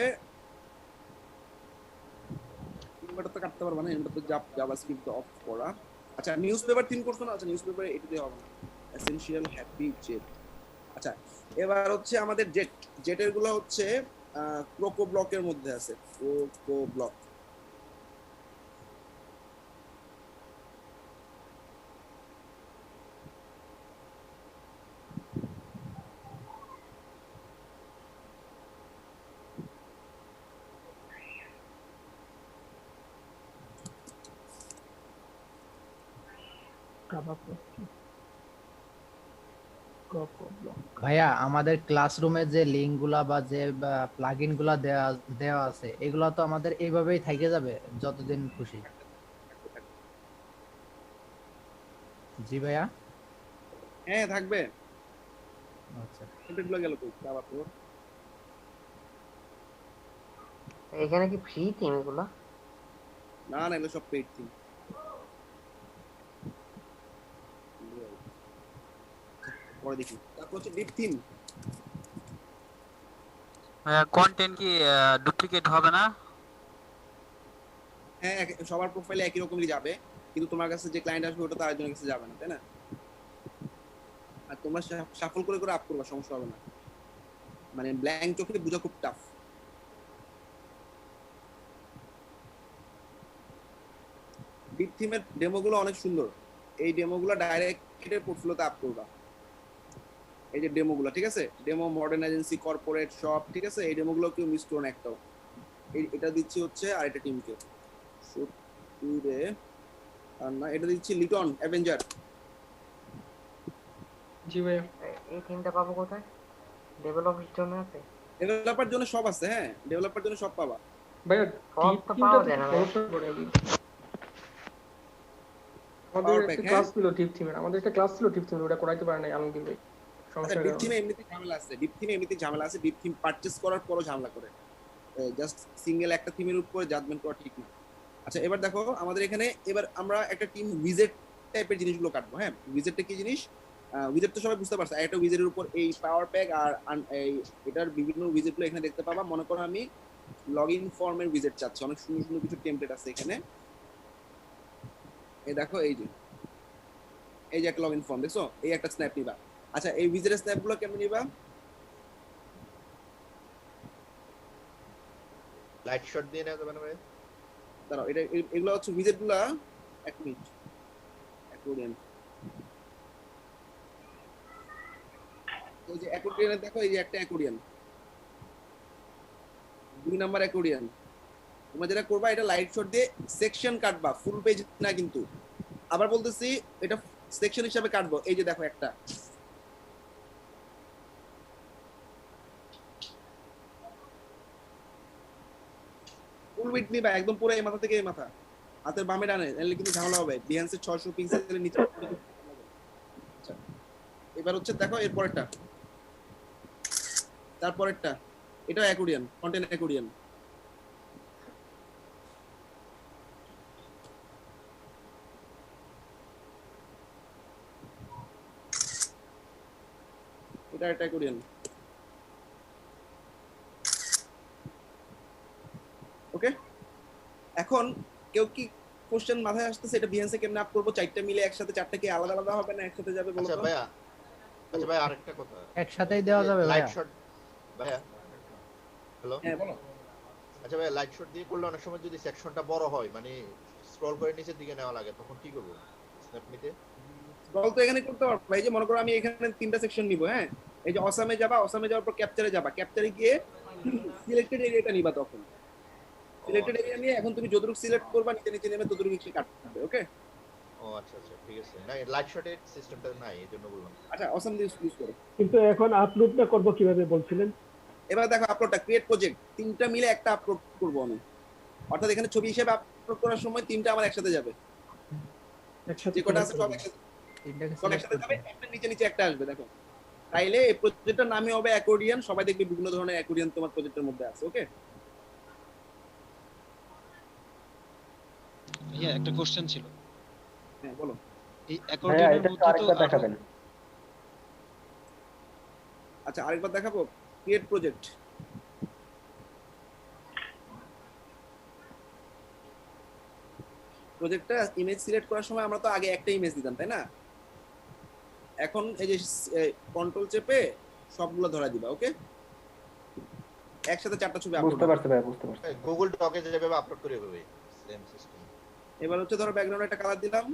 ইনভার্টার তো কাটতে পারবা না, ইনভার্টার তো জাভাস্ক্রিপ্ট অফ করা। আচ্ছা, নিউজপেপার থিম করছো না? আচ্ছা, নিউজপেপারে এটাতে হবে না। Essential happy jet. আচ্ছা, এবার হচ্ছে আমাদের জেটের গুলো হচ্ছে ক্রোকো ব্লকের মধ্যে আছে। ক্রোকো ব্লক ভাইয়া আমাদের ক্লাসরুমে যে লিংক গুলা বা যে প্লাগইন গুলা দেওয়া দেওয়া আছে এগুলা তো আমাদের এইভাবেই থেকে যাবে যতদিন খুশি। জি ভাইয়া। হ্যাঁ থাকবে। আচ্ছা এগুলো গেল কই আবার তো এখানে কি ফ্রি থিম এগুলো? না না এগুলো সব পেইড থিম। পরে দেখি। তারপর হচ্ছে ডিপ থিম। কন্টেন্ট কি ডুপ্লিকেট হবে না? হ্যাঁ সবার প্রোফাইলে একই রকমই যাবে, কিন্তু তোমার কাছে যে ক্লায়েন্ট আসবে ওটা তো আরেকজনের কাছে যাবে না, তাই না? আর তোমরা শাফল করে করে আপ করবা, সমস্যা হবে না। মানে ব্ল্যাঙ্ক চোখে বোঝা খুব টাফ। ডিপ থিমের ডেমোগুলো অনেক সুন্দর। এই ডেমোগুলো ডাইরেক্ট পোর্টফোলিওতে আপ করবা। এই যে ডেমোগুলো, ঠিক আছে? ডেমো মডার্ন এজেন্সি, কর্পোরেট সব, ঠিক আছে? এই ডেমোগুলো কেউ মিস করো না একটাও। এটা দিচ্ছি হচ্ছে আরেকটা টিমকে রে, আর না এটা দিচ্ছি লিটন অ্যাভেঞ্জার। জি ভাইয়া। এই থিমটা পাবো কোথায়? ডেভেলপার জন্য আছে? ডেভেলপার জন্য সব আছে, হ্যাঁ ডেভেলপার জন্য সব পাবা ভাইয়া সব তো পাওয়া যায় না ভাই। আমাদের একটা ক্লাস ছিল টিপ থিমের, ওটা করাইতে পারে নাই আলমগীর ভাই। সমস্যা ডিপ থিমে এমনিতে ঝামেলা আছে, ডিপ থিম পারচেজ করার পরও ঝামেলা করে। জাস্ট সিঙ্গেল একটা থিমের উপরে জাজমেন্ট করা ঠিক না। আচ্ছা এবার দেখো আমাদের এখানে এবার আমরা একটা টিম উইজেট টাইপের জিনিসগুলো কাটবো। হ্যাঁ উইজেটটা কি জিনিস? উইজেট তো সবাই বুঝতে পারছে। একটা উইজেটের উপর এই পাওয়ার প্যাক আর এই এটার বিভিন্ন উইজেটগুলো এখানে দেখতে পাবা। মনে করো আমি লগইন ফর্মের উইজেট চাচ্ছি, অনেক সুন্দর সুন্দর কিছু টেমপ্লেট আছে এখানে। এই দেখো এই যে একটা লগইন ফর্ম দেখছো, এই একটা স্ন্যাপ নিবা। আচ্ছা এই উইজেটের স্ন্যাপগুলো কেমন নিবা? লাইট শট দিয়ে নেওয়া যাবে না ভাই? দাঁড়াও, এটা এগুলো হচ্ছে উইজেটগুলো। এক মিনিট, অ্যাকর্ডিয়ন। এই যে অ্যাকর্ডিয়নে দেখো, এই যে একটা অ্যাকর্ডিয়ন, 2 নাম্বার অ্যাকর্ডিয়ন। তোমরা যেটা করবা এটা লাইট শট দিয়ে সেকশন কাটবা, ফুল পেজ না কিন্তু। আবার বলতেছি এটা সেকশন হিসাবে কাটবো। এই যে দেখো একটা ফুল উইডথ নিবা, একদম পুরো এই মাথা থেকে এই মাথা, হাতের বামে ডানে, নাহলে কিন্তু ঝামেলা হবে। বিহান্সের 600 পিক্সেলের নিচে। আচ্ছা এবার হচ্ছে দেখো এর পরেরটা, তারপরেরটা, এটা অ্যাকর্ডিয়ন, কন্টেন্ট অ্যাকর্ডিয়ন। এটা একটা অ্যাকর্ডিয়ন। ওকে, এখন কেউ কি কোশ্চেন মাথায় আসতেছে এটা বিহান্সে কেমনে আপ করব? চারটা মিলে একসাথে, চারটা কি আলাদা আলাদা হবে না একসাথে যাবে বলো তো? আচ্ছা ভাই আরেকটা কথা, একসাথেই দেওয়া যাবে ভাইয়া? লাইট শট ভাইয়া, হ্যালো হ্যাঁ বলো। আচ্ছা ভাই লাইট শট দিয়ে করলে অনেক সময় যদি সেকশনটা বড় হয়, মানে স্ক্রল করে নিচের দিকে নেওয়া লাগে, তখন কি করব স্ন্যাপ নিতে? স্ক্রল তো এখানে করতে পারবা। এই যে মনে করো আমি এখানে 3টা সেকশন নিব। হ্যাঁ এই যে অসামে যাবা, অসামে যাওয়ার পর ক্যাপচারে যাবা, ক্যাপচারে গিয়ে সিলেক্টেড এরিয়াটা নিবা। তখন সিলেক্টেড এরিয়া নিয়ে এখন তুমি যতটুকু সিলেক্ট করবা নিচে নিচে নেমে ততটুকু নিচে কাটবে। ওকে ও আচ্ছা আচ্ছা ঠিক আছে। না লাইট শটের সিস্টেমটা নাই, এজন্য বললাম। আচ্ছা অসাম ইউজ করো। কিন্তু এখন আপলোডটা করব কিভাবে বলছিলেন? এবার দেখো আপলোডটা, ক্রিয়েট প্রজেক্ট, 3টা মিলে একটা আপলোড করব আমি। অর্থাৎ এখানে ছবি হিসেবে আপলোড করার সময় 3টা আমার একসাথে যাবে। যে কটা আছে সব একসাথে যাবে, একটা নিচে নিচে একটা আসবে। দেখো তাইলে এই প্রজেক্টটার নামই হবে অ্যাকর্ডিয়ন। সবাই দেখবে বিভিন্ন ধরনের অ্যাকর্ডিয়ন তোমার প্রজেক্টের মধ্যে আছে। ওকে ভাইয়া একটা কোশ্চেন ছিল। হ্যাঁ বলো। এই অ্যাকর্ডিয়নের মধ্যে তো দেখাবেন। আচ্ছা আরেকবার দেখাবো। ক্রিয়েট প্রজেক্ট, প্রজেক্টটা ইমেজ সিলেক্ট করার সময় আমরা তো আগে একটা ইমেজ দিতাম, তাই না? এখন এই যে কন্ট্রোল চেপে সবগুলো ধরা দিবা। ওকে একসাথে 4টা ছবি আপলোড। বুঝতে পারছি ভাই, বুঝতে পারছি। গুগল ডকে যেভাবে আপলোড করে হবে সেম সিস্টেম। এবার হচ্ছে ধরো ব্যাকগ্রাউন্ডে একটা কালার দিলাম।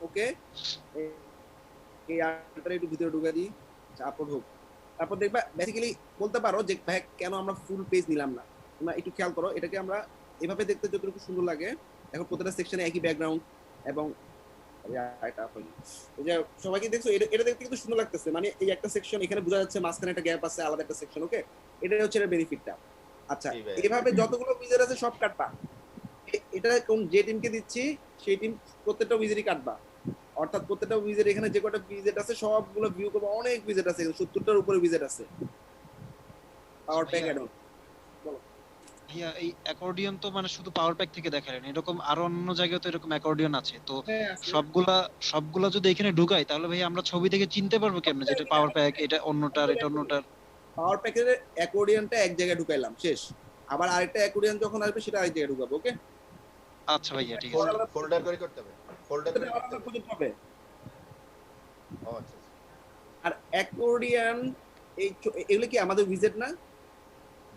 ওকে এই আরটা একটু ভিতরে ঢুকা দিই, আপলোড হোক। তারপর দেখবা বেসিক্যালি বলতে পারো যে ভাই কেন আমরা ফুল পেজ নিলাম না। তোমরা একটু খেয়াল করো, এটাকে আমরা এভাবে দেখতে যতটুকু সুন্দর লাগে। এখন প্রত্যেকটা সেকশনে একই ব্যাকগ্রাউন্ড এবং এটা আপনি এই যে সবাইকে দেখছো, এটা দেখতে কিন্তু সুন্দর লাগতেছে, মানে এই একটা সেকশন এখানে বোঝা যাচ্ছে মাঝখানে একটা গ্যাপ আছে, আলাদা একটা সেকশন। ওকে, এটাই হচ্ছে এর বেনিফিটটা। আচ্ছা, এইভাবে যতগুলো উইজার আছে সব কাটবা। এটা কোন যে টিমকে দিচ্ছি সেই টিম প্রত্যেকটা উইজারই কাটবা, অর্থাৎ প্রত্যেকটা উইজার এখানে যে কটা উইজার আছে সবগুলো ভিউ করবা। অনেক উইজার আছে, 70টার উপরে উইজার আছে পাওয়ার প্যাক অ্যাড অন। ভাইয়া এই অ্যাকর্ডিয়ন তো মানে শুধু পাওয়ার প্যাক থেকে দেখালেন, এরকম আরো অন্য জায়গায় তো এরকম অ্যাকর্ডিয়ন আছে, তো সবগুলা যদি এখানে ঢুকাই তাহলে ভাই আমরা ছবি থেকে চিনতে পারবো কেমনে যেটা পাওয়ার প্যাক, এটা অন্যটার, এটা অন্যটার? পাওয়ার প্যাকের অ্যাকর্ডিয়নটা এক জায়গায় ঢুকাইলাম, শেষ। আবার আরেকটা অ্যাকর্ডিয়ন যখন আসবে সেটা আরেক জায়গায় ঢুকাবো। ওকে, আচ্ছা ভাইয়া ঠিক আছে। ফোল্ডার করে করতে হবে, ফোল্ডার করে করতে হবে। ও আচ্ছা। আর অ্যাকর্ডিয়ন এগুলো কি আমাদের উইজেট না?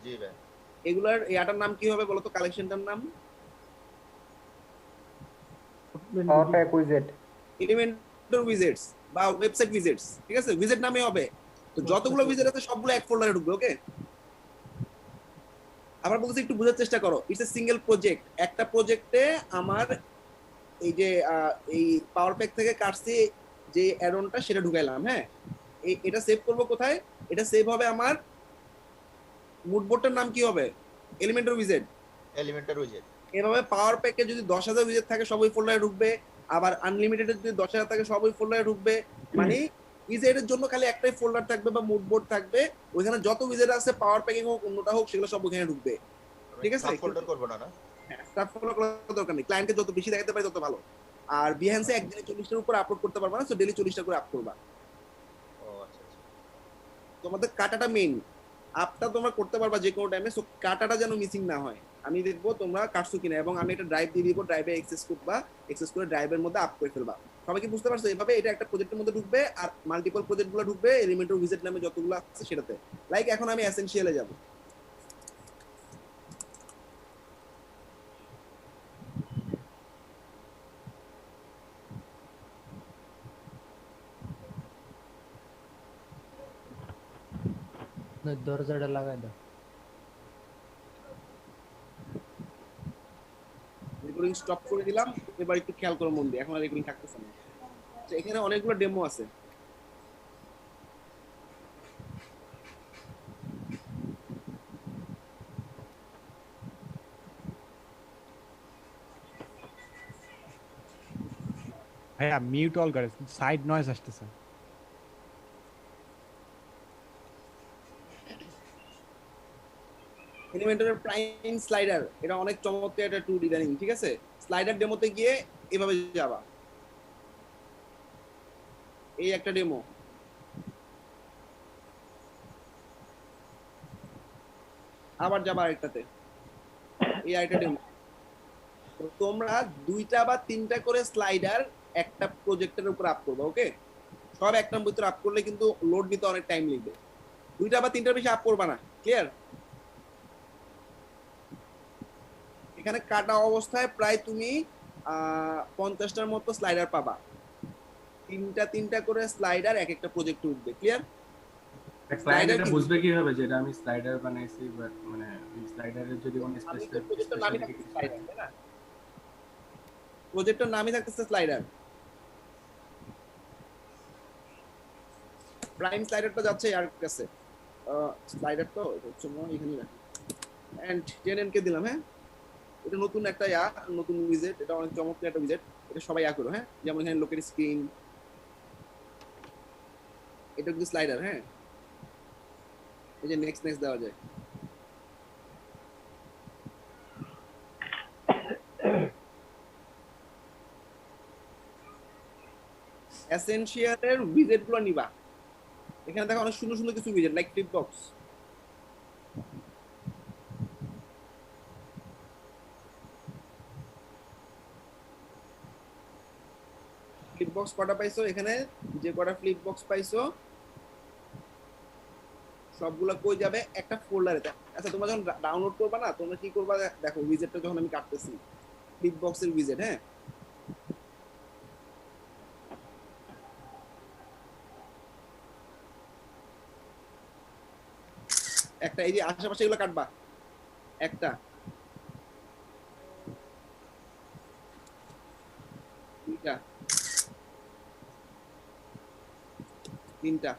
জি ভাই। এগুলার এটার নাম কি হবে বলো তো, কালেকশনটার নাম? পাওয়ার প্যাক উইজেট, এলিমেন্টর উইজেটস বা ওয়েবসাইট উইজেটস, ঠিক আছে? উইজেট নামে হবে। তো যতগুলো উইজেট আছে সবগুলো এক ফোল্ডারে ঢুকবে। ওকে, আবার বলছি একটু বোঝার চেষ্টা করো। It's a single project. একটা প্রজেক্টে আমার এই যে এই পাওয়ার প্যাক থেকে কাটছি যে অ্যাডনটা সেটা ঢুকাইলাম। হ্যাঁ, এটা সেভ করব কোথায়? এটা সেভ হবে আমার মুডবোর্ডটার নাম কি হবে? এলিমেন্টর উইজেট। এলিমেন্টর উইজেট। এভাবে পাওয়ার প্যাকে যদি 10,000 উইজেট থাকে সব ওই ফোল্ডারে ঢুকবে, আবার আনলিমিটেড যদি 10,000 থাকে সব ওই ফোল্ডারে ঢুকবে। মানে উইজেটের জন্য খালি একটাই ফোল্ডার থাকবে বা মুডবোর্ড থাকবে, ওইখানে যত উইজেট আছে পাওয়ার প্যাকিং হোক অন্যটা হোক সেগুলো সব ওখানে ঢুকবে। ঠিক আছে, ফোল্ডার করব না। হ্যাঁ, স্টাফ ফলো করার দরকার নেই। ক্লায়েন্টকে যত বেশি দেখাতে পারে তত ভালো। আর বিহান্সে একদিনে 40টার উপর আপলোড করতে পারবে না, সো ডেইলি 40টা করে আপ করবা। ও আচ্ছা আচ্ছা। তোমাদের কাটাটা মেইন, আপটা তোমরা করতে পারবা যে কোনো টাইমে, সো কাটাটা যেন মিসিং না হয়। আমি দেখবো তোমরা কাটছো কিনা, এবং আমি একটা ড্রাইভ দিয়ে দিব, ড্রাইভে অ্যাক্সেস করবা, অ্যাক্সেস করে ড্রাইভের মধ্যে আপ করে ফেলবা। সবাই কি বুঝতে পারছো? এভাবে এটা একটা প্রজেক্টের মধ্যে ঢুকবে আর মাল্টিপল প্রজেক্টগুলো ঢুকবে এলিমেন্টর উইজেট নামে যতগুলো আছে সেটাতে। লাইক এখন আমি এসেনশিয়ালে যাব। দরজাটা লাগাই দাও। রেকর্ডিং স্টপ করে দিলাম। এবার একটু খেয়াল করো মন দিয়ে, এখন আর রেকর্ডিং থাকতেছে না। তো এখানে অনেকগুলো ডেমো আছে। ভাইয়া মিউট অল করে, সাইড নয়েজ আসতেছে। এলিমেন্টরের প্রাইম স্লাইডার, এটা অনেক চমৎকার একটা টুল ডিজাইনিং। ঠিক আছে, স্লাইডার ডেমোতে গিয়ে এভাবে যাবা, এই একটা ডেমো। আবার যাবা আরেকটাতে, এই আরেকটা ডেমো। তোমরা 2টা বা 3টা করে স্লাইডার একটা প্রজেক্টের উপর আপ করবে। ওকে, সব একটার ভিতরে আপ করলে কিন্তু লোড দিতে অনেক টাইম লাগবে। 2টা বা 3টার বেশি আপ করবা না। ক্লিয়ার? এখানে কাটা অবস্থায় প্রায় তুমি 50টার মতো স্লাইডার পাবা। 3টা করে স্লাইডার এক একটা প্রজেক্টে উঠবে। ক্লিয়ার? স্লাইডার বুঝবে কিভাবে যে এটা আমি স্লাইডার বানাইছি, বাট মানে এই স্লাইডারের যদি কোনো স্পেসিফিক প্রজেক্টের নামই থাকতেছে স্লাইডার। প্রাইম স্লাইডারটা যাচ্ছে আর কাছে, স্লাইডার তো হচ্ছে এখানে রাখি এন্ড 10 কে দিলাম। হ্যাঁ, এটা নতুন একটা নতুন উইজেট, এটা অনেক চমৎকার একটা উইজেট, এটা সবাই করো। হ্যাঁ, যেমন এখানে লোকের স্ক্রিন, এটা কিন্তু স্লাইডার। হ্যাঁ, এই যে নেক্সট দেওয়া যায়। এসেনশিয়ালের উইজেট গুলো নিবা। এখানে দেখো অনেক সুন্দর সুন্দর কিছু উইজেট, like flip box. Flip box কটা পাইছো? এখানে যে কটা ফ্লিপ বক্স পাইছো সবগুলা কই যাবে? একটা ফোল্ডারে। আচ্ছা, তোমরা যখন ডাউনলোড করবা না, তোমরা কি করবা দেখো, উইজেটটা যখন আমি কাটতেছি, ফ্লিপ বক্সের উইজেট। হ্যাঁ, একটা এই যে আশেপাশে এগুলো কাটবা, একটা, দুইটা, তিনটা।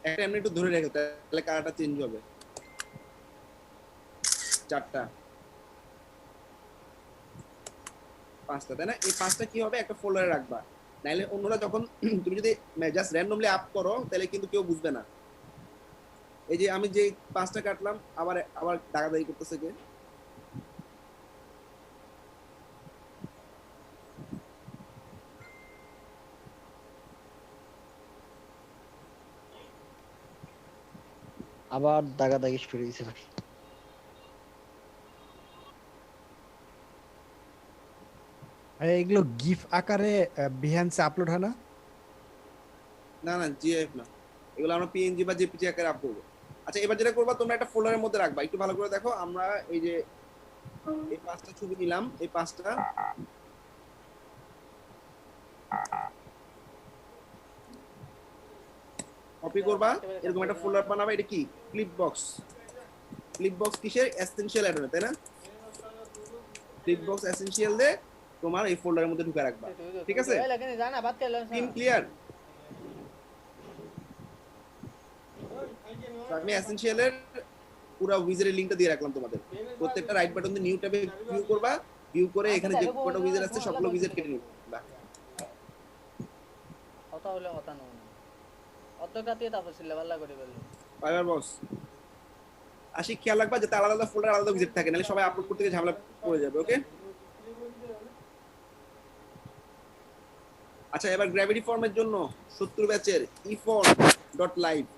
একটা এমনি একটু ধরে রেখো, তাহলে কালারটা চেঞ্জ হবে। চারটা, পাঁচটা, তাই না? এই পাঁচটা কি হবে, একটা ফোল্ডারে রাখবা, নাইলে অন্যরা যখন তুমি যদি জাস্ট র্যান্ডমলি আপ করো তাহলে কিন্তু কেউ বুঝবে না। এই যে আমি যে পাঁচটা কাটলাম, আবার আবার দাগাদাগি করতেছে কে? আবার দাগাদাগি শুরু হয়েছে ভাই। এগুলো গিফ আকারে বিহান্সে আপলোড হয় না? না না, জিএফ না, এগুলো আমরা পিএনজি বা জেপিজি আকারে আপ করবো। আচ্ছা, এবার যেটা করবা, তোমরা একটা ফোল্ডারের মধ্যে রাখবা। একটু ভালো করে দেখো, আমরা এই যে এই পাঁচটা ছবি নিলাম, এই পাঁচটা কপি করবা, এরকম একটা ফোল্ডার বানাবা। এটা কি? Clip box. ক্লিপ বক্স কিসের? এসেনশিয়াল অ্যাডন, তাই না? ক্লিপ বক্স এসেনশিয়াল দে তোমার এই ফোল্ডারের মধ্যে ঢুকে রাখবা, ঠিক আছে? Team clear? আমি এসেনশিয়ালের পুরো উইজারের লিংকটা দিয়ে রাখলাম তোমাদের। প্রত্যেকটা রাইট বাটন দিয়ে নিউ ট্যাবে ভিউ করবা, ভিউ করে এখানে যে কয়টা উইজার আছে সবগুলো উইজার কেটে নিবা। কথা হলো কথা নয়, অতকাতে তাপছিল ভালো করে বললো ফাইবার বস। আশি খেয়াল রাখবা যাতে আলাদা আলাদা ফোল্ডার আলাদা উইজার থাকে, নাহলে সবাই আপলোড করতে গিয়ে ঝামেলা পড়ে যাবে। ওকে, আচ্ছা, এবার গ্র্যাভিটি ফর্মের জন্য 70 ব্যাচের eform.live,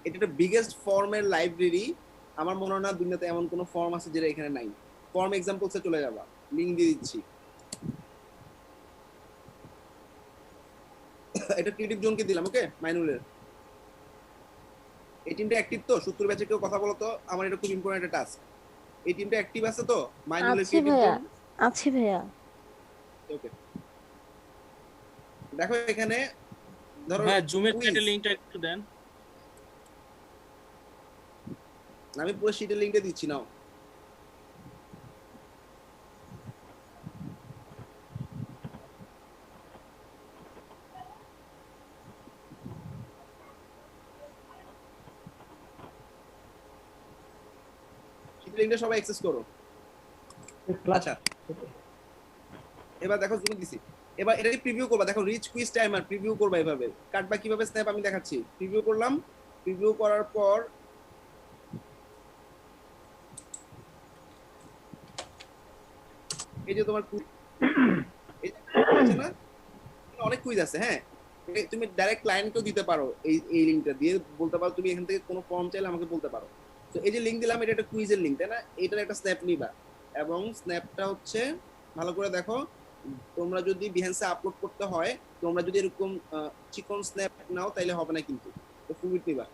এটা একটা বিগেস্ট ফর্মের লাইব্রেরি। আমার মনে হয় না দুনিয়াতে এমন কোনো ফর্ম আছে যেটা এখানে নাই। ফর্ম এক্সাম্পলসে চলে যাবা, লিংক দিয়ে দিচ্ছি। এটা ক্রিয়েটিভ জোনকে দিলাম। ওকে, মাইনুলের এই টিমটা অ্যাক্টিভ তো? 70 ব্যাচে কেউ কথা বলো তো, আমার এটা খুব ইম্পর্টেন্ট একটা টাস্ক। এই টিমটা অ্যাক্টিভ আছে তো? মাইনুলের ক্রিয়েটিভ জোন আছে ভাইয়া। ওকে, দেখো এখানে ধরো হ্যাঁ, জুমের চ্যাটে লিংকটা একটু দেন। আমি পুরো শীটের লিংকটা দিচ্ছি নাও। শীটের লিংকটা সবাই অ্যাক্সেস করো। আচ্ছা, এবার দেখো জুম দিছি। এবার এটাকে প্রিভিউ করবা। দেখো রিচ কুইজ টাইমার প্রিভিউ করবা এভাবে। কাটবা কিভাবে স্ন্যাপ আমি দেখাচ্ছি। প্রিভিউ করলাম, প্রিভিউ করার পর এই যে তোমার এই আছে না, অনেক কুইজ আছে। হ্যাঁ, তুমি ডাইরেক্ট ক্লায়েন্টকেও দিতে পারো। এই লিংকটা দিয়ে বলতে পারো তুমি এখান থেকে কোনো ফর্ম চাইলে আমাকে বলতে পারো। তো এই যে লিংক দিলাম, এটা একটা কুইজের লিংক, তাই না? এটার একটা স্ন্যাপ নিবা, এবং স্ন্যাপটা হচ্ছে ভালো করে দেখো, তোমরা যদি বিহেন্সে আপলোড করতে হয়, তোমরা যদি এরকম চিকন স্ন্যাপ নাও তাইলে হবে না, কিন্তু তো ফুল উইথ নিবা।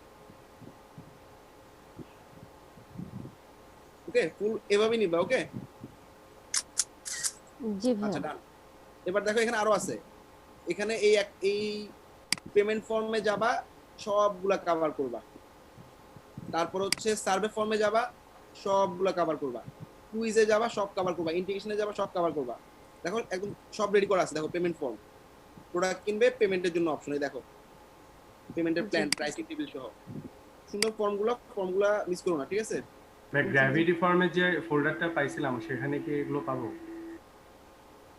ওকে, ফুল এভাবে নিবা। ওকে, জি আচ্ছা, ভাইয়া। ডান। এবার দেখো এখানে আরো আছে। এখানে এই পেমেন্ট ফর্মে যাবা, সবগুলা কভার করবা। তারপর হচ্ছে সার্ভে ফর্মে যাবা, সবগুলা কভার করবা। কুইজে যাবা, সব কভার করবা। ইন্টিগ্রেশনে যাবা, সব কভার করবা। দেখো একদম সব রেডি করা আছে। দেখো পেমেন্ট ফর্ম, প্রোডাক্ট কিনবে, পেমেন্টের জন্য অপশন, এই দেখো পেমেন্টের প্ল্যান, প্রাইসিং টেবিল সহ সুন্দর ফর্মগুলা মিস করো না, ঠিক আছে? গ্র্যাভিটি ফর্মের যে ফোল্ডারটা পাইছিলাম সেখানে কি এগুলো পাবো?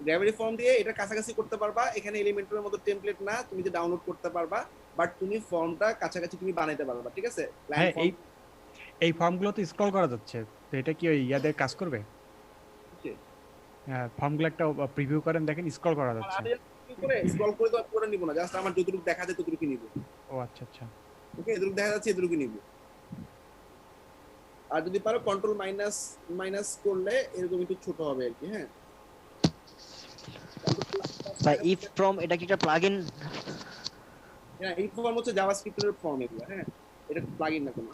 গ্র্যাভিটি ফর্ম দিয়ে এটা কাছাকাছি করতে পারবা। এখানে এলিমেন্টরের মতো টেমপ্লেট না, তুমি যে ডাউনলোড করতে পারবা, বাট তুমি ফর্মটা কাছাকাছি তুমি বানাইতে পারবা, ঠিক আছে? হ্যাঁ, এই ফর্মগুলো তো স্ক্রল করা যাচ্ছে, তো এটা কি ওই ইয়াদের কাজ করবে? হ্যাঁ, ফর্মগুলো একটা প্রিভিউ করেন, দেখেন স্ক্রল করা যাচ্ছে। স্ক্রল করে তো পুরো নিব না, জাস্ট আমার যতটুকু দেখা যায় ততটুকু নিব। ও আচ্ছা আচ্ছা, ওকে, এতটুকু দেখা যাচ্ছে এতটুকু নিব। আর যদি পারো কন্ট্রোল মাইনাস করলে এরকম একটু ছোট হবে আর কি। হ্যাঁ ভাই, ইফ ফ্রম এটা কি একটা প্লাগইন? হ্যাঁ, এই ফর্ম হচ্ছে জাভাস্ক্রিপ্টের ফর্ম এগুলো। হ্যাঁ, এটা প্লাগইন না কোনো।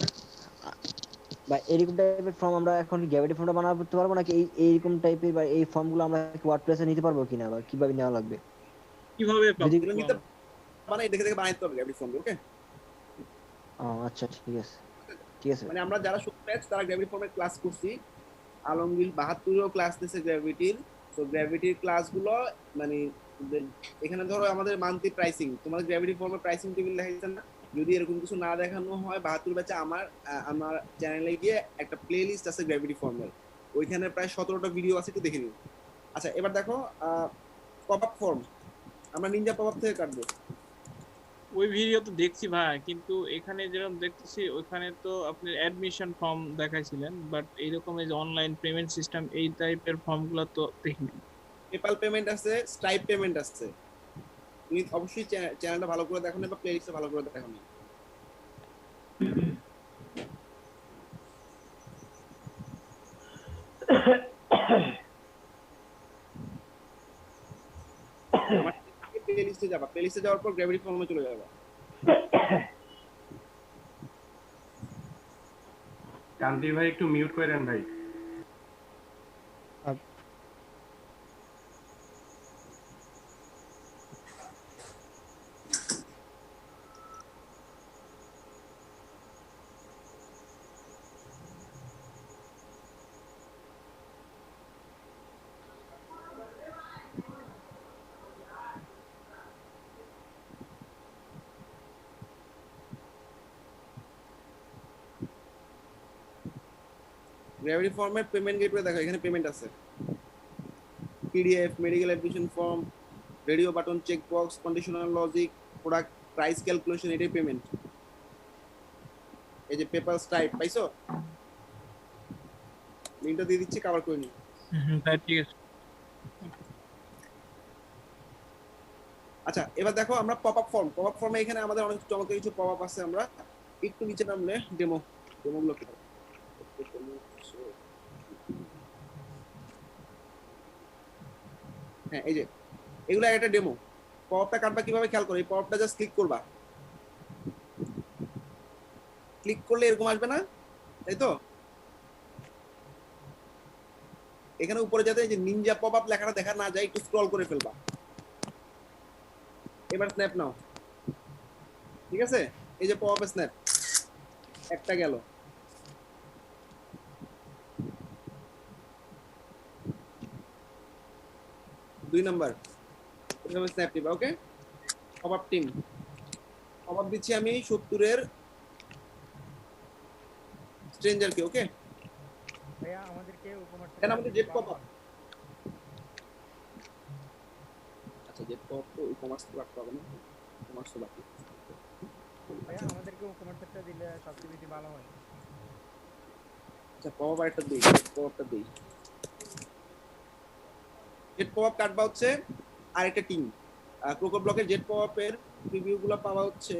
বা এরকম টাইপের ফর্ম আমরা এখন গ্র্যাভিটি ফর্মটা বানাতে করতে পারবো নাকি? এইরকম টাইপের বা এই ফর্মগুলো আমরা কি ওয়ার্ডপ্রেসে নিতে পারবো কিনা, বা কিভাবে নেওয়া লাগবে? কিভাবে যদি নিতে মানে দেখে দেখে বানাইতে হবে গ্র্যাভিটি ফর্ম। ওকে, ও আচ্ছা, ঠিক আছে ঠিক আছে। মানে আমরা যারা ব্যাচ তারা গ্র্যাভিটি ফর্মের ক্লাস করছি, আলমগীর 72 ক্লাস নিছে গ্র্যাভিটির, তো গ্র্যাভিটির ক্লাসগুলো মানে এখানে ধরো আমাদের মান্থলি প্রাইসিং, তোমাদের গ্র্যাভিটি ফর্মের প্রাইসিং টেবিল দেখাইছেন না? যদি এরকম কিছু না দেখানো হয় 72 ব্যাচে আমার চ্যানেলে গিয়ে একটা প্লে লিস্ট আছে গ্র্যাভিটি ফর্মের, ওইখানে প্রায় 17টা ভিডিও আছে, একটু দেখে নিন। আচ্ছা এবার দেখো পপ আপ ফর্ম আমরা নিনজা পপ আপ থেকে কাটবো। ওই ভিডিও তো দেখছি ভাই, কিন্তু এখানে যেরকম দেখতেছি ওইখানে তো আপনি অ্যাডমিশন ফর্ম দেখাইছিলেন, বাট এইরকম এই যে অনলাইন পেমেন্ট সিস্টেম এই টাইপের ফর্মগুলো তো দেখিনি। পেপাল পেমেন্ট আছে, স্ট্রাইপ পেমেন্ট আছে। তুমি অবশ্যই চ্যানেলটা ভালো করে দেখো না বা প্লেলিস্টটা ভালো করে দেখো না। প্লেলিস্টে যাবা, প্লেলিস্টে যাওয়ার পর গ্র্যাভিটি ফর্মে চলে যাবা। কান্তি ভাই একটু মিউট করেন ভাই। গ্র্যাভিটি ফর্মের পেমেন্ট গেটওয়ে দেখো, এখানে পেমেন্ট আছে। PDF, medical admission form, radio button, check box, conditional logic, product price calculation, এটাই পেমেন্ট। এই যে পেপাল স্ট্রাইপ পাইছো, লিংকটা দিয়ে দিচ্ছি, কভার করে নিও। তাই ঠিক আছে। আচ্ছা এবার দেখো আমরা pop up form, pop up ফর্মে এখানে আমাদের অনেক চমৎকার কিছু পপ আপ আছে। আমরা একটু নিচে নামলে ডেমোগুলো কি, হ্যাঁ এই যে এগুলো একটা ডেমো। পপ আপটা কাটবা কিভাবে খেয়াল করো, এই পপ আপটা জাস্ট ক্লিক করবা, ক্লিক করলে এরকম আসবে না, তাই তো? এখানে উপরে যাতে এই যে নিনজা পপ আপ লেখাটা দেখা না যায় একটু স্ক্রল করে ফেলবা। এবার স্ন্যাপ নাও, ঠিক আছে? এই যে পপ আপ স্ন্যাপ একটা গেল, দুই নাম্বার এভাবে স্ন্যাপ দিবা। Okay, pop up team pop up দিচ্ছি আমি 70-এর স্ট্রেঞ্জারকে। ওকে ভাইয়া আমাদেরকে উপমার্কেট কেন আমাদের জেট পপ আপ, আচ্ছা জেট পপ তো ই-কমার্স তো রাখতে হবে না, ই-কমার্স তো বাকি। ভাইয়া আমাদেরকে উপমার্কেটটা দিলে সবচেয়ে বেশি ভালো হয়। আচ্ছা পপ আপ একটা দেই, পপ আপটা দেই। জেট পপ আপ কাটবা হচ্ছে আরেকটা টিম। ক্রোকো ব্লকের জেট পপ আপের প্রিভিউগুলো পাওয়া হচ্ছে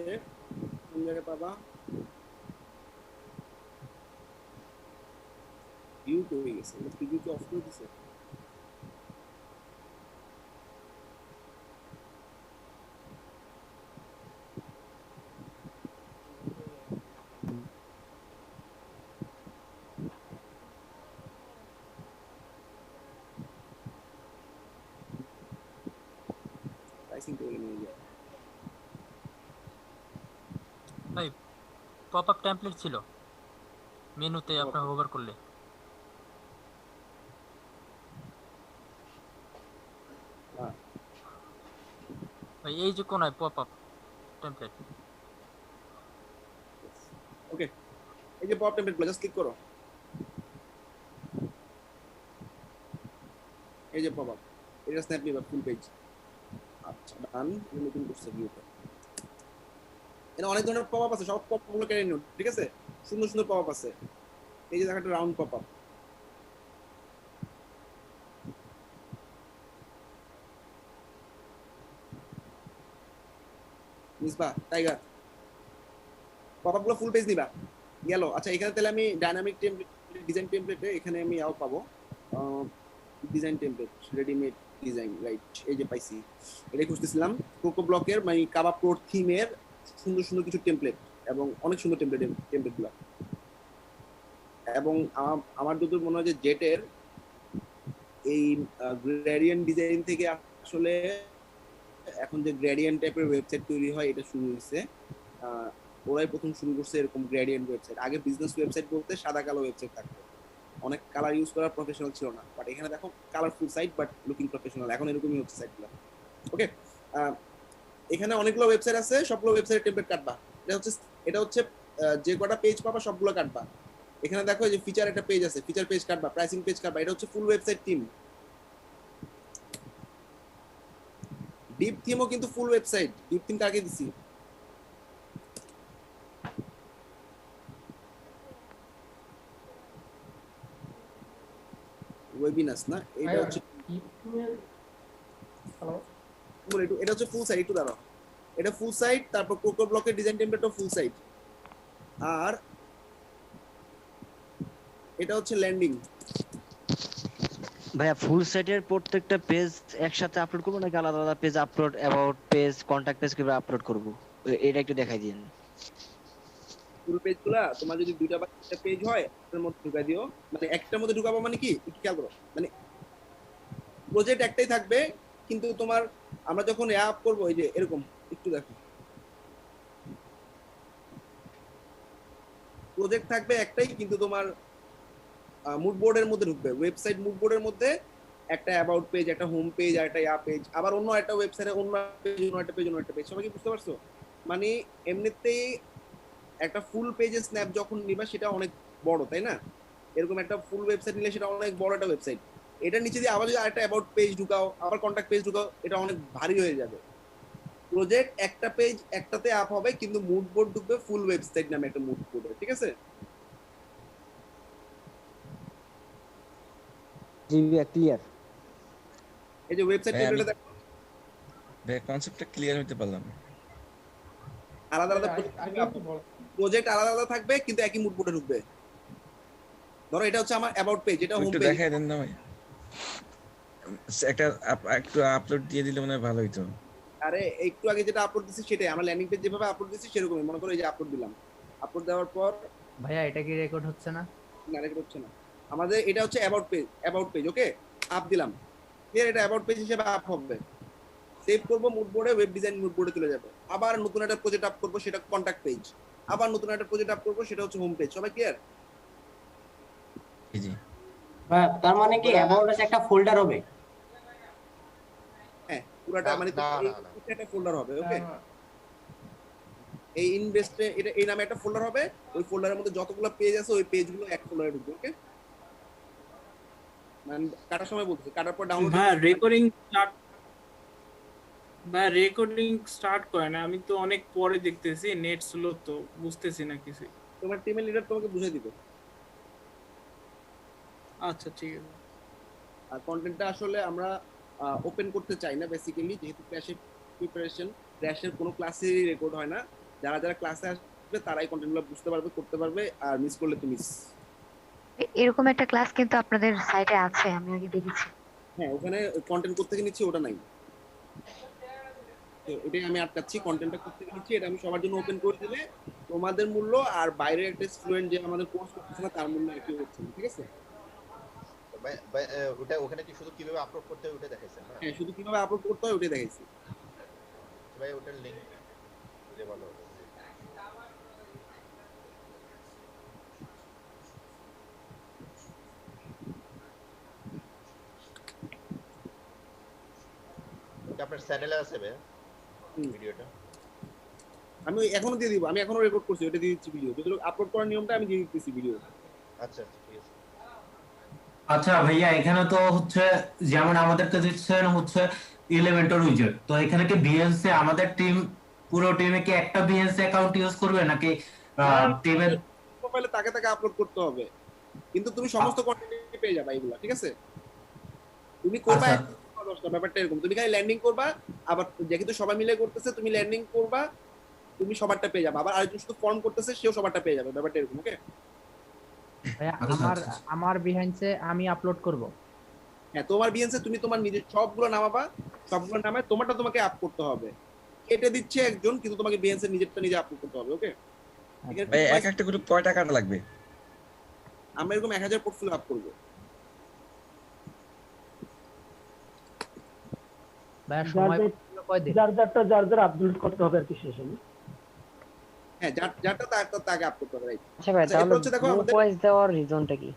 কোন জায়গায় পাবা, ভিউ হয়ে গেছে, প্রিভিউ কি অফ করে দিছে? প্রাইসিং টেবিলে নিয়ে যাও। ভাই পপ আপ টেমপ্লেট ছিল মেনুতে, আপনার হোভার করলে ভাই এই যে কোনায় পপ আপ টেমপ্লেট। ওকে এই যে pop up template just click করো, এই যে পপ আপ, এটা স্ন্যাপ নিবা ফুল পেজ। আচ্ছা ডান, নতুন করছে ভিউটা। এখানে অনেক ধরনের পপ আপ আছে, সব পপ আপগুলো কেটে নিও, ঠিক আছে? সুন্দর সুন্দর পপ আপ আছে। এই যে দেখো একটা রাউন্ড পপ আপ, মিসবা টাইগার পপ আপগুলো ফুল পেজ নিবা। গেল। আচ্ছা এখানে তাহলে আমি ডাইনামিক টেমপ্লেট, ডিজাইন টেমপ্লেটে এখানে আমি আও পাবো design template, readymade design, right? এই যে পাইছি, এটাই খুঁজতেছিলাম। কোকো ব্লকের মানে কাবাব প্রো থিমের সুন্দর সুন্দর কিছু টেমপ্লেট এবং অনেক সুন্দর টেমপ্লেটগুলো। এবং আমার যতদূর মনে হয় যে জেটের এই গ্রেডিয়েন্ট ডিজাইন থেকে আসলে এখন যে গ্রেডিয়েন্ট টাইপের ওয়েবসাইট তৈরি হয় এটা শুরু হয়েছে। ওরাই প্রথম শুরু করছে এরকম গ্রেডিয়েন্ট ওয়েবসাইট। আগে বিজনেস ওয়েবসাইট বলতে সাদা কালো ওয়েবসাইট থাকতো, অনেক কালার ইউজ করা প্রফেশনাল ছিল না, বাট এখানে দেখো colourful site but looking professional, এখন এরকমই হচ্ছে সাইটগুলো। ওকে, এখানে অনেকগুলো ওয়েবসাইট আছে, সবগুলো ওয়েবসাইটের টেমপ্লেট কাটবা। এটা হচ্ছে যে কটা পেজ পাবা সবগুলো কাটবা। এখানে দেখো এই যে ফিচার একটা পেজ আছে, ফিচার পেজ কাটবা, প্রাইসিং পেজ কাটবা। এটা হচ্ছে ফুল ওয়েবসাইট থিম। ডিপ থিমও কিন্তু ফুল ওয়েবসাইট। ডিপ থিম কাকে দিছি? ওয়েবিনাস না, এটা হচ্ছে এটা হচ্ছে ফুল সাইট। একটু দাঁড়াও, এটা ফুল সাইট, তারপর কোকো ব্লকের ডিজাইন টেমপ্লেটও ফুল সাইট, আর এটা হচ্ছে ল্যান্ডিং। ভাইয়া ফুল সাইটের প্রত্যেকটা পেজ একসাথে আপলোড করবো নাকি আলাদা আলাদা page upload, about page, contact page কিভাবে আপলোড করবো এটা একটু দেখাই দিন। ফুল পেজগুলা তোমার যদি দুইটা বা তিনটা পেজ হয় এর মধ্যে ঢুকাই দিও। মানে একটার মধ্যে ঢুকাবো মানে কি একটু খেয়াল করো, মানে প্রজেক্ট একটাই থাকবে কিন্তু তোমার আমরা যখন অ্যাপ করব এই যে এরকম একটু দেখো, প্রজেক্ট থাকবে একটাই কিন্তু তোমার মুড বোর্ডের মধ্যে ঢুকবে। ওয়েবসাইট মুড বোর্ডের মধ্যে একটা অ্যাবাউট পেজ, একটা হোম পেজ, একটা ইয়া পেজ, আবার অন্য একটা ওয়েবসাইটে অন্য পেজ, অন্য একটা পেজ, অন্য একটা পেজ। সবাই কি বুঝতে পারছো? মানে এমনিতেই একটা ফুল পেজের স্ন্যাপ যখন নিবা সেটা অনেক বড়, তাই না? এরকম একটা ফুল ওয়েবসাইট নিলে সেটা অনেক বড় একটা ওয়েবসাইট। এটা নিচে দিয়ে আবার যদি আরেকটা অ্যাবাউট পেজ ঢুকাও, আবার কন্টাক্ট পেজ ঢুকাও, এটা অনেক ভারী হয়ে যাবে। প্রজেক্ট একটা পেজ একটাতে আপ হবে কিন্তু মুড বোর্ড ঢুকবে ফুল ওয়েবসাইট নামে একটা মুড বোর্ডে, ঠিক আছে? জি ক্লিয়ার। এই যে ওয়েবসাইট টেমপ্লেটে দেখো, কনসেপ্টটা ক্লিয়ার হতে পারলাম। আলাদা আলাদা প্রজেক্ট আলাদা আলাদা থাকবে কিন্তু একই মুড বোর্ডে ঢুকবে। ধরো এটা হচ্ছে আমার অ্যাবাউট পেজ, এটা হোম একটু পেজ। দেখাই দেন না ভাই, একটা একটু আপলোড দিয়ে দিলে মনে হয় ভালো হতো। আরে একটু আগে যেটা আপলোড দিছি সেটাই, আমরা ল্যান্ডিং পেজ যেভাবে আপলোড দিছি সেরকমই মনে করো। এই যে আপলোড দিলাম, আপলোড দেওয়ার পর ভাইয়া এটা কি রেকর্ড হচ্ছে না? না, রেকর্ড হচ্ছে না। আমাদের এটা হচ্ছে অ্যাবাউট পেজ। ওকে, আপ দিলাম, ক্লিয়ার? এটা অ্যাবাউট পেজ হিসেবে আপ হবে। সেভ করব মুড বোর্ডে, ওয়েব ডিজাইন মুড বোর্ডে চলে যাবে। আবার নতুন একটা প্রজেক্ট আপ করব, সেটা কন্টাক্ট পেজ। আবার নতুন একটা প্রজেক্ট আপ করব, সেটা হচ্ছে হোম পেজ। সবাই ক্লিয়ার? জি। তার মানে কি অ্যাবাউট এর একটা ফোল্ডার হবে? হ্যাঁ, পুরোটা মানে একটা ফোল্ডার হবে। ওকে, এই ইনভেস্টে এটা এই নামে একটা ফোল্ডার হবে। ওই ফোল্ডারের মধ্যে যতগুলো পেজ আছে ওই পেজগুলো এক ফোল্ডারে ঢুকবে। ওকে, মানে কাটার সময় বলতেছি, কাটার পর ডাউনলোড। হ্যাঁ, রেকর্ডিং স্টার্ট করে না, আমি তো অনেক পরে দেখতেছি, নেট স্লো তো বুঝতেছি না কিছু। তোমার টিমের লিডার তোমাকে বুঝিয়ে দিবে। আচ্ছা ঠিক আছে। আর কন্টেন্টটা আসলে আমরা ওপেন করতে চাই না বেসিক্যালি, যেহেতু ক্র্যাশের প্রিপারেশন, ক্র্যাশের কোনো ক্লাসেরই রেকর্ড হয় না। যারা যারা ক্লাসে আসবে তারাই কন্টেন্টগুলো বুঝতে পারবে, করতে পারবে, আর মিস করলে তো মিস। এরকম একটা ক্লাস কিন্তু আপনাদের সাইটে আছে, আমি আগে দেখেছি। হ্যাঁ, ওখানে কন্টেন্ট করতে গিয়ে নিচ্ছি, ওটা নাই। তো এটাই আমি আটকাচ্ছি, কন্টেন্টটা করতে গিয়ে নিচ্ছি। এটা আমি সবার জন্য ওপেন করে দিলে তোমাদের মূল্য আর বাইরের একটা স্টুডেন্ট যে আমাদের কোর্স করতেছে না তার মূল্য একই হচ্ছে, ঠিক আছে? ওটা ওখানে কি শুধু কিভাবে আপলোড করতে হয় ওটা দেখাইছেন না? হ্যাঁ, শুধু কিভাবে আপলোড করতে হয় ওটাই দেখাইছি ভাই। ওটার লিংক দিলে ভালো হবে। আপনার চ্যানেলে আছে ভাই ভিডিওটা? আমি এখনো দিয়ে দিব, আমি এখনো রেকর্ড করছি, ওটা দিয়ে দিচ্ছি ভিডিও। যদি আপলোড করার নিয়মটা আমি দিয়ে দিচ্ছি ভিডিও। আচ্ছা ঠিক আছে। আচ্ছা ভাইয়া, এখানে তো হচ্ছে যেমন আমাদেরকে দিচ্ছেন হচ্ছে এলিমেন্টর উইজার্ড, তো এখানে কি বিএনসি আমাদের টিম পুরো টিমে কি একটা বিএনসি অ্যাকাউন্ট ইউজ করবে নাকি টিমের প্রোফাইলে তাকে তাকে আপলোড করতে হবে? কিন্তু তুমি সমস্ত কন্টেন্ট পেয়ে যাবে এগুলা, ঠিক আছে? তুমি করবা দশটা, ব্যাপারটা এরকম। তুমি খালি ল্যান্ডিং করবা, আবার যেহেতু সবাই মিলে করতেছে তুমি ল্যান্ডিং করবা, তুমি সবারটা পেয়ে যাবে। আবার আরেকজন শুধু ফর্ম করতেছে, সেও সবারটা পেয়ে যাবে, ব্যাপারটা এরকম। ওকে, আমার বিহাইন্ডসে আমি আপলোড করব। হ্যাঁ, তোমার বিএনসি তুমি তোমার নিজের সবগুলো নামাবা, সবগুলো নামায় তোমারটা তোমাকে আপ করতে হবে। কেটে দিচ্ছে একজন, কিন্তু তোমাকে বিএনসি নিজেরটা নিজে আপলোড করতে হবে। ওকে, ভাই এক একটা গ্রুপ কয় টাকা লাগবে? আমরা এরকম 1000 পোর্টফোলিও আপ করব। ভাই সময় কয় দিন? যার আপলোড করতে হবে আর কি সেশনে। হ্যাঁ, যারটা তাকে আপ করতে হবে, রাইট? আচ্ছা ভাই, তাহলে দেখো আমাদের ওয়াইজ দেওয়ার রিজনটা কি?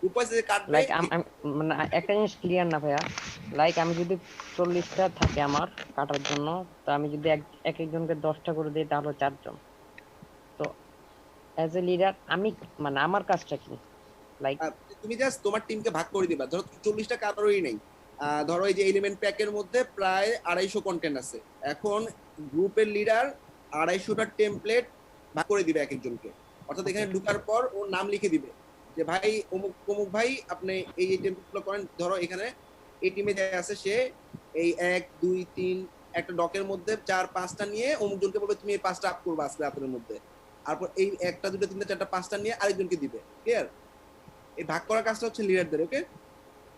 গ্রুপ ওয়াইজ যে কাটবে লাইক মানে একটা জিনিস ক্লিয়ার না ভাইয়া, লাইক আমি যদি 40টা থাকে আমার কাটার জন্য, তো আমি যদি এক একজনকে 10টা করে দিই তাহলে 4 জন। তো অ্যাজ এ লিডার আমি মানে আমার কাজটা কি? লাইক তুমি জাস্ট তোমার টিমকে ভাগ করে দিবা। ধরো 40টা কারোরই নেই, ধরো এই যে এলিমেন্ট প্যাকের মধ্যে প্রায় 250 কন্টেন্ট আছে। এখন গ্রুপের লিডার 250টা টেমপ্লেট ভাগ করে দিবে এক একজনকে। অর্থাৎ এখানে ঢোকার পর ওর নাম লিখে দিবে যে ভাই অমুক অমুক ভাই আপনি এই টেমপ্লেটগুলো করেন। ধরো এখানে এই টিমে যে আছে সে এই 1 2 3 একটা ডকের মধ্যে 4 5টা নিয়ে অমুক জনকে বলবে তুমি এই 5টা আপ করবা আজকে রাতের মধ্যে। তারপর এই 1টা 2টা 3টা 4টা 5টা নিয়ে আরেকজনকে দিবে। ক্লিয়ার? এই ভাগ করার কাজটা হচ্ছে লিডারদের। ওকে,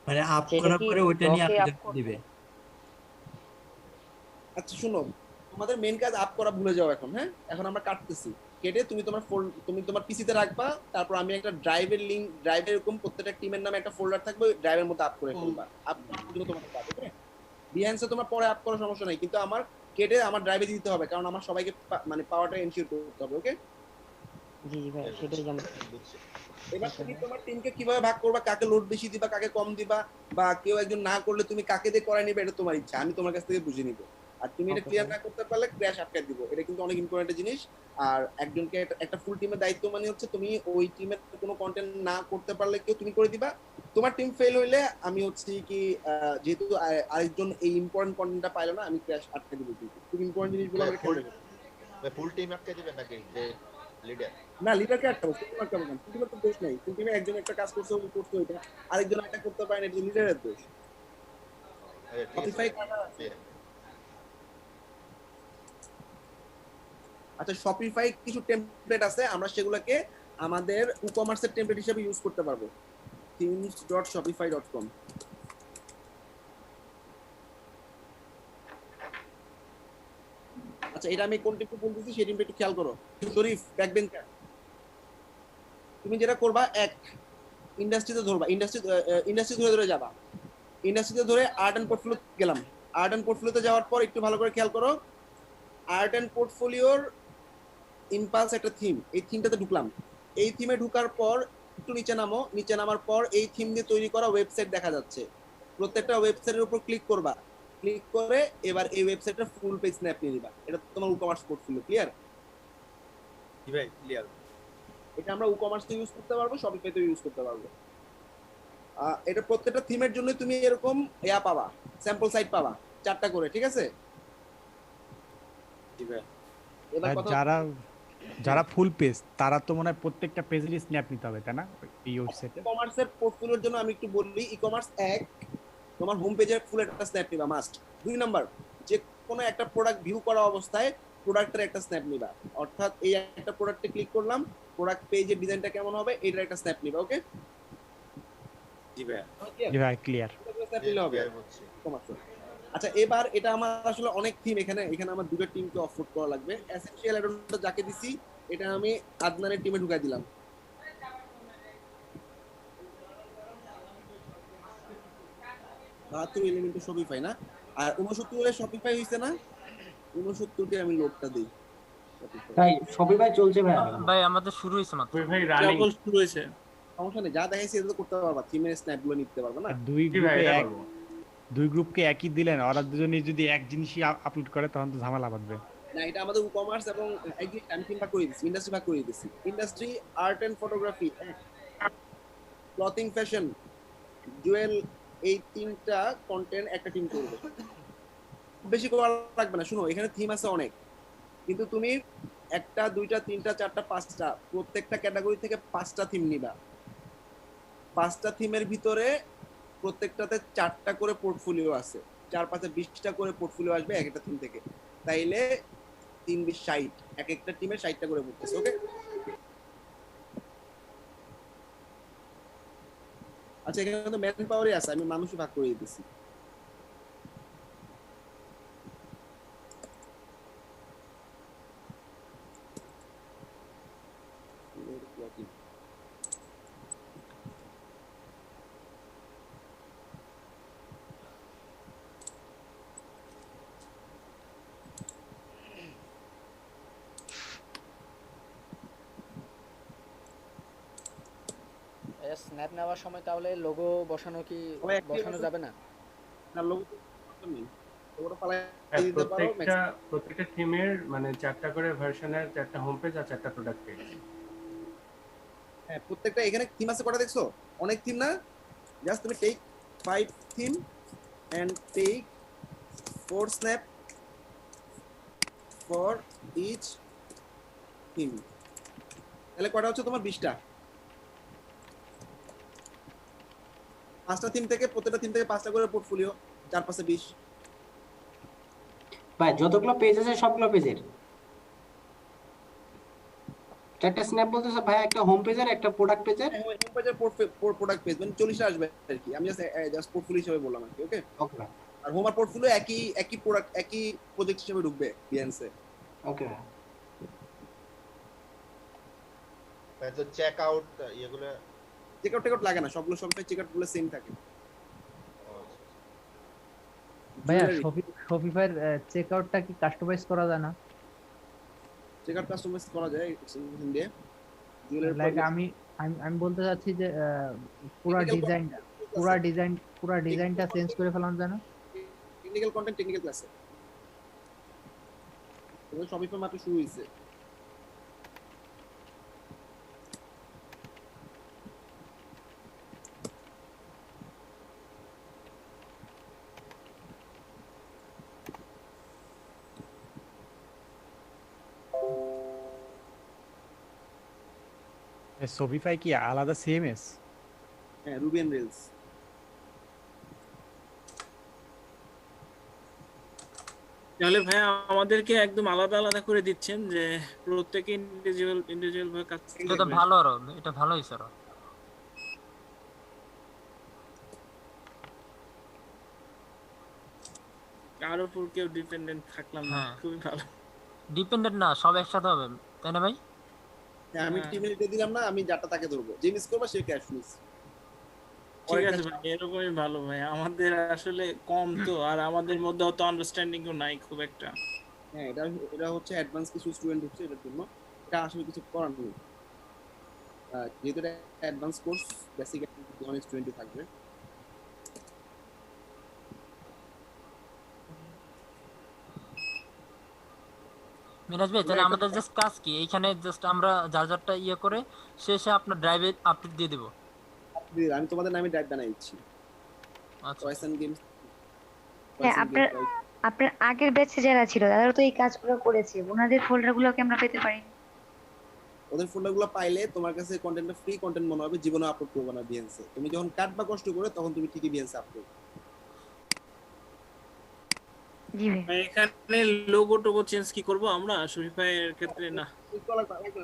মানে আপ করার পরে ওইটা নিয়ে আপনি দিবে। আচ্ছা শুনো, তোমাদের মেইন কাজ আপ করা ভুলে যাও এখন। হ্যাঁ, এখন আমরা কাটতেছি। কেটে তুমি তোমার পিসিতে রাখবা। তারপর আমি একটা ড্রাইভের লিংক, ড্রাইভে এরকম প্রত্যেকটা টিমের নামে একটা ফোল্ডার থাকবে, ওই ড্রাইভের মধ্যে আপ করে ফেলবা। আপ করার তোমার কাজ। ওকে, বিহাইন্ডসে তোমার পরে আপ করার সমস্যা নাই, কিন্তু আমার কেটে আমার ড্রাইভে দিতে হবে, কারণ আমার সবাইকে মানে পাওয়ারটা এনশিওর করতে হবে। ওকে, জি জি ভাই সেটাই জানি। এবার তুমি তোমার টিমকে কিভাবে ভাগ করবা, কাকে লোড বেশি দিবা, কাকে কম দিবা, বা কেউ একজন না করলে তুমি কাকে দিয়ে করাই নিবে, এটা তোমার ইচ্ছা। আমি তোমার কাছ থেকে বুঝে নিব। আর তুমি এটা ক্লিয়ার না করতে পারলে ক্র্যাশ আটকে দিব। এটা কিন্তু অনেক ইম্পর্টেন্ট জিনিস। আর একজনকে একটা ফুল টিমের দায়িত্ব মানে হচ্ছে তুমি ওই টিমের কোনো কন্টেন্ট না করতে পারলে কেউ তুমি করে দিবা। তোমার টিম ফেল হইলে আমি হচ্ছে কি যেহেতু আরেকজন এই ইম্পর্টেন্ট কন্টেন্টটা পাইলো না, আমি ক্র্যাশ আটকে দিব। কিন্তু খুব ইম্পর্টেন্ট জিনিসগুলো আমরা খেলে দেব। ফুল টিম আটকে দিবেন নাকি যে লিডার? না, লিডারকে আটকাবো। তুমি আটকাবো না, তুমি তো দোষ নাই। তুমি একজন একটা কাজ করছো, ও করছো এটা, আরেকজন একটা করতে পারে না, এটা লিডারের দোষ। শপিফাই আচ্ছা, শপিফাই কিছু টেমপ্লেট আছে, আমরা সেগুলোকে আমাদের ই-কমার্সের টেমপ্লেট হিসেবে ইউজ করতে পারবো। themes.shopify.com। আচ্ছা, এটা আমি কোন টিমকে বলতেছি সেই টিমটা একটু খেয়াল করো। শরীফ ব্যাকবেঞ্চার, তুমি যেটা করবা, এক ইন্ডাস্ট্রিতে ধরবা, ইন্ডাস্ট্রি ধরে ধরে যাবা। ইন্ডাস্ট্রিতে ধরে আর্ট এন্ড পোর্টফোলিও গেলাম। আর্ট এন্ড পোর্টফোলিওতে যাওয়ার পর একটু ভালো করে খেয়াল করো, আর্ট এন্ড পোর্টফোলিওর ইম্পালস একটা থিম, এই থিমটাতে ঢুকলাম। এই থিমে ঢুকার পর একটু নিচে নামো। নিচে নামার পর এই থিম দিয়ে তৈরি করা ওয়েবসাইট দেখা যাচ্ছে। প্রত্যেকটা ওয়েবসাইটের উপর ক্লিক করবা। ক্লিক করে এবার এই ওয়েবসাইটের ফুল পেজ স্ন্যাপ নিয়ে নিবা। এটা তোমার ই-কমার্স পোর্টফোলিও। ক্লিয়ার? জি ভাই, ক্লিয়ার। এটা আমরা ই-কমার্সে ইউজ করতে পারবো, শপিফাইতে ইউজ করতে পারবো। এটা প্রত্যেকটা থিমের জন্য তুমি এরকম ইয়া পাবা, স্যাম্পল সাইট পাবা 4টা করে। ঠিক আছে? জি ভাই। এবার কথা যারা ফুল পেজ তারা তো মনে হয় প্রত্যেকটা পেজেরই স্ন্যাপ নিতে হবে, তাই না? এই ওয়েবসাইটে ই-কমার্সের পোর্টফোলিওর জন্য আমি একটু বলি। ই-কমার্স এক, তোমার হোম পেজের ফুল একটা স্ন্যাপ নিবা মাস্ট। 2 নাম্বার, যে কোনো একটা প্রোডাক্ট ভিউ করা অবস্থায় প্রোডাক্টের একটা স্ন্যাপ নিবা। অর্থাৎ এই একটা প্রোডাক্টে ক্লিক করলাম, প্রোডাক্ট পেজের ডিজাইনটা কেমন হবে এটার একটা স্ন্যাপ নিবা। ওকে? জি ভাই। জি ভাই, ক্লিয়ার। স্ন্যাপ নিলে হবে। আচ্ছা, এবার এটা আমার আসলে অনেক থিম, এখানে আমার দুটো টিমকে অফলোড করা লাগবে। এসেনশিয়াল অ্যাডনটা যাকে দিছি এটা আমি আদনানের টিমে ঢুকাই দিলাম। বাহাত্তর এলিমেন্টে শপিফাই না, আর 69 এর শপিফাই হইছে না, 69কে আমি লোডটা দেই। ভাই শপিফাই চলছে ভাই। ভাই আমাদের শুরু হয়েছে মাত্র। ভাই রানিং শুরু হয়েছে। সমস্যা নেই, যা দেখাইছি এটা তো করতে পারবা। থিমের স্ন্যাপগুলো নিতে পারবা না? দুই গ্রুপকে একই দিলেন, ওরা দুজনেই যদি এক জিনিসই আপলোড করে তখন তো ঝামেলা বাঁধবে না। এটা আমাদের ই-কমার্স এবং আমি তিন ভাগ করে দিয়েছি, ইন্ডাস্ট্রি ভাগ করে দিয়েছি। Industry, art and photography, clothing, fashion, jewel, এই 3টা কন্টেন্ট একটা টিম করবে। বেশি করা লাগবে না। শুনো, এখানে থিম আছে অনেক, কিন্তু তুমি 1টা 2টা 3টা 4টা 5টা প্রত্যেকটা ক্যাটাগরি থেকে 5টা থিম নিবা। 5টা থিমের ভিতরে প্রত্যেকটাতে 4টা করে পোর্টফোলিও আছে। 4-5 20টা করে পোর্টফোলিও আসবে এক একটা থিম থেকে। তাইলে 3-20-60, এক একটা টিমে 60টা করে পড়তেছে। ওকে? আচ্ছা, এখানে তো ম্যান পাওয়ারই আছে, আমি মানুষই ভাগ করে দিতেছি। স্ন্যাপ নেওয়ার সময় তাহলে লোগো বসানো কি বসানো যাবে না? না লোগো নেই, লোগোটা ফালাই হ্যাঁ, দিতে পারো। প্রত্যেকটা থিমের মানে 4টা করে ভার্সনের 4টা হোম পেজ আর 4টা প্রোডাক্ট পেজ। হ্যাঁ, প্রত্যেকটা এখানে থিম আছে কটা দেখছো? অনেক থিম না? জাস্ট তুমি take 5 theme and take 4 snap for each theme. তাহলে কটা হচ্ছে তোমার? 20টা। 5টা থিম থেকে, প্রত্যেকটা থিম থেকে 5টা করে পোর্টফোলিও, 4 5 20। ভাই যতগুলো পেজ আছে সবগুলো পেজের 4টা স্ন্যাপ বলতেছে ভাই, একটা হোম পেজের, একটা প্রোডাক্ট পেজের। হোম পেজের প্রোডাক্ট পেজ মানে 40টা আসবে আর কি। আমি জাস্ট পোর্টফোলিও হিসেবে বললাম আর কি। ওকে ওকে। আর হোম আর পোর্টফোলিও একই প্রোডাক্ট একই প্রজেক্ট হিসেবে ঢুকবে বিএনসে। ওকে। তো চেক আউট এগুলো চেক আউট লাগে না, সবগুলো চেক আউট গুলো সেম থাকে। ভাইয়া শপিফাইয়ের চেক আউটটা কি কাস্টমাইজ করা যায় না? চেক আউট কাস্টমাইজ করা যায় এক্সটেনশন দিয়ে। লাইক আমি বলতে চাচ্ছি যে পুরো ডিজাইনটা চেঞ্জ করে ফেলানো যায় না? টেকনিক্যাল কন্টেন্ট টেকনিক্যাল ক্লাসে তোমাদের শপিফাই মাত্র শুরু হয়েছে। শপিফাই কি আলাদা সিএমএস? হ্যাঁ, রুবি অন রেলস। তাহলে ভাইয়া আমাদেরকে একদম আলাদা আলাদা করে দিচ্ছেন যে প্রত্যেকে ইন্ডিভিজুয়াল ভাবে কাজ করতে। এটা ভালো, আরো এটা ভালো হইছে আরো। কার উপর কেউ ডিপেন্ডেন্ট থাকলাম না, খুবই ভালো। ডিপেন্ডেন্ট না, সব একসাথে হবে, তাই না ভাই? হ্যাঁ, আমি টিম লিডে দিলাম না, আমি যাটা তাকে ধরবো, যে মিস করবে সে ক্যাশ মিস। ঠিক আছে ভাই, এরকমই ভালো ভাই। আমাদের আসলে কম তো, আর আমাদের মধ্যে অত আন্ডারস্ট্যান্ডিংও নাই খুব একটা। হ্যাঁ, এটা হচ্ছে অ্যাডভান্স কিছু স্টুডেন্ট হচ্ছে এটার জন্য, এটা আসলে কিছু করার নেই। যেহেতু এটা অ্যাডভান্স কোর্স, বেসিক অনেক স্টুডেন্টই থাকবে। মিরাজ ভাই, তাহলে আমাদের জাস্ট কাজ কি? এইখানে জাস্ট আমরা যার যারটা ইয়ে করে শেষে আপনার ড্রাইভে আপডেট দিয়ে দেব। আমি তোমাদের নামে ড্রাইভ বানাই দিচ্ছি। আচ্ছা, পয়সন গেমস। হ্যাঁ, আপনার আগের ব্যাচে যারা ছিল তারা তো এই কাজগুলো করেছে, ওনাদের ফোল্ডারগুলোকে আমরা পেতে পারি? ওদের ফোল্ডারগুলো পাইলে তোমার কাছে কন্টেন্টটা ফ্রি কন্টেন্ট মনে হবে, জীবনে আপলোড করবে না বিএনসে। তুমি যখন কাটবা কষ্ট করে, তখন তুমি ঠিকই বিএনসে আপলোড। জি ভাই। এখানে লোগো টোগো চেঞ্জ কি করব আমরা শপিফাইয়ের ক্ষেত্রে? না,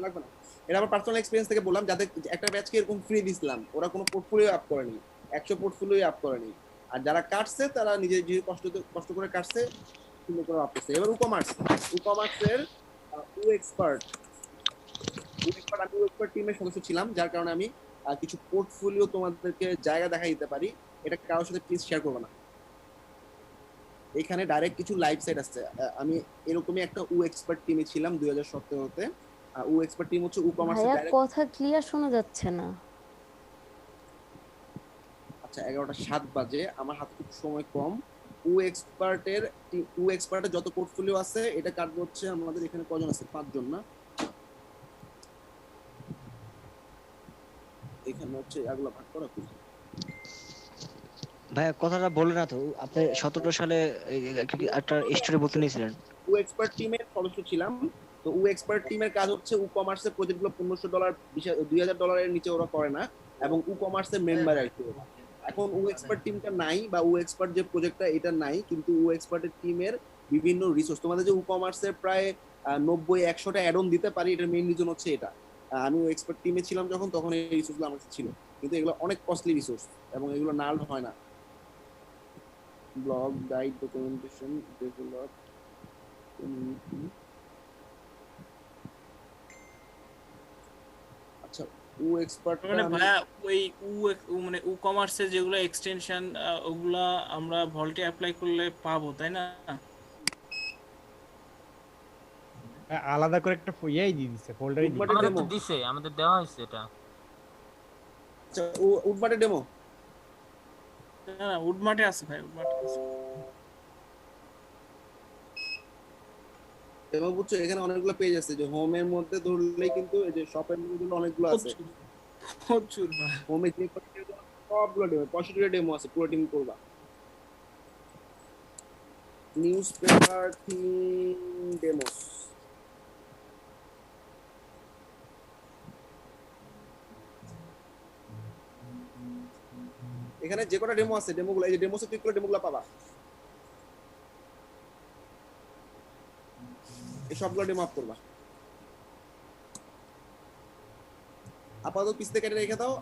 লাগবে না। এটা আমার পার্সোনাল এক্সপেরিয়েন্স থেকে বললাম, যাদের একটা ব্যাচকে এরকম ফ্রি দিছিলাম, ওরা কোনো পোর্টফোলিও আপ করেনি, 100 পোর্টফোলিও আপ করেনি। আর যারা কাটছে তারা নিজে যে কষ্ট করে কাটছে, সুন্দর করে আপ করছে। এবার ই-কমার্সের উ এক্সপার্ট আমি উ এক্সপার্ট টিমের সদস্য ছিলাম, যার কারণে আমি কিছু পোর্টফোলিও তোমাদেরকে জায়গা দেখাই দিতে পারি। এটা কারোর সাথে প্লিজ শেয়ার করবে না। এখানে ডাইরেক্ট কিছু লাইভ সাইট আছে। আমি এরকমই একটা উ এক্সপার্ট টিমে ছিলাম 2017-তে। উ এক্সপার্ট টিম হচ্ছে ই-কমার্সের ডাইরেক্ট। কথা ক্লিয়ার শোনা যাচ্ছে না। আচ্ছা, 11:07 বাজে, আমার হাতে খুব সময় কম। উ এক্সপার্টের যত পোর্টফোলিও আছে, এটা কাটবো হচ্ছে আমাদের এখানে কজন আছে? 5 জন না? এখানে হচ্ছে এগুলো ভাগ করা কি? ভাইয়া কথাটা বলে না তো, আপনি 17 সালে একটা স্টোরি বলতে নিয়েছিলেন। উ এক্সপার্ট টিমের সদস্য ছিলাম। তো উ এক্সপার্ট টিমের কাজ হচ্ছে ই-কমার্সের প্রজেক্টগুলো $1500 $2000 নিচে ওরা করে না, এবং ই-কমার্সের মেম্বার আর কি। এখন উ এক্সপার্ট টিমটা নাই, বা উ এক্সপার্ট যে প্রজেক্টটা এটা নাই, কিন্তু উ এক্সপার্টের টিমের বিভিন্ন রিসোর্স, তোমাদের যে ই-কমার্সের প্রায় 90-100টা অ্যাড অন দিতে পারি, এটার মেইন রিজন হচ্ছে এটা। আমি উ এক্সপার্ট টিমে ছিলাম তখন এই রিসোর্সগুলো আমার কাছে ছিল, কিন্তু এগুলো অনেক কস্টলি রিসোর্স এবং এগুলো নাল হয় না। Blog, guide, documentation, develop, community. আচ্ছা, উ এক্সপার্ট মানে ভাইয়া ওই উ কমার্সের যেগুলো এক্সটেনশন, ওগুলা আমরা ভল্টে অ্যাপ্লাই করলে পাবো, তাই না? আলাদা করে একটা ইয়েই দিয়ে দিছে, ফোল্ডারই দিয়ে আমাদের তো দিছে, আমাদের দেওয়া হয়েছে এটা। আচ্ছা উডমার্টে ডেমো না উডমার্টে আছে ভাই, উডমার্টে আছে। ডেমো বুঝছো, এখানে অনেকগুলো পেজ আছে, যে হোমের মধ্যে ধরলেই কিন্তু এই যে শপের মধ্যে অনেকগুলো আছে প্রচুর ভাই। হোমে ক্লিক করতে সবগুলো ডেমো, 65টা ডেমো আছে, পুরো টিম করবা। নিউজপেপার থিম ডেমোস, এখানে যে কটা ডেমো আছে ডেমোগুলো, এই যে ডেমোসে ক্লিক করে ডেমোগুলো পাবা, এই সবগুলো ডেমো আপ করবা। আপাতত পিছতে কেটে রেখে দাও।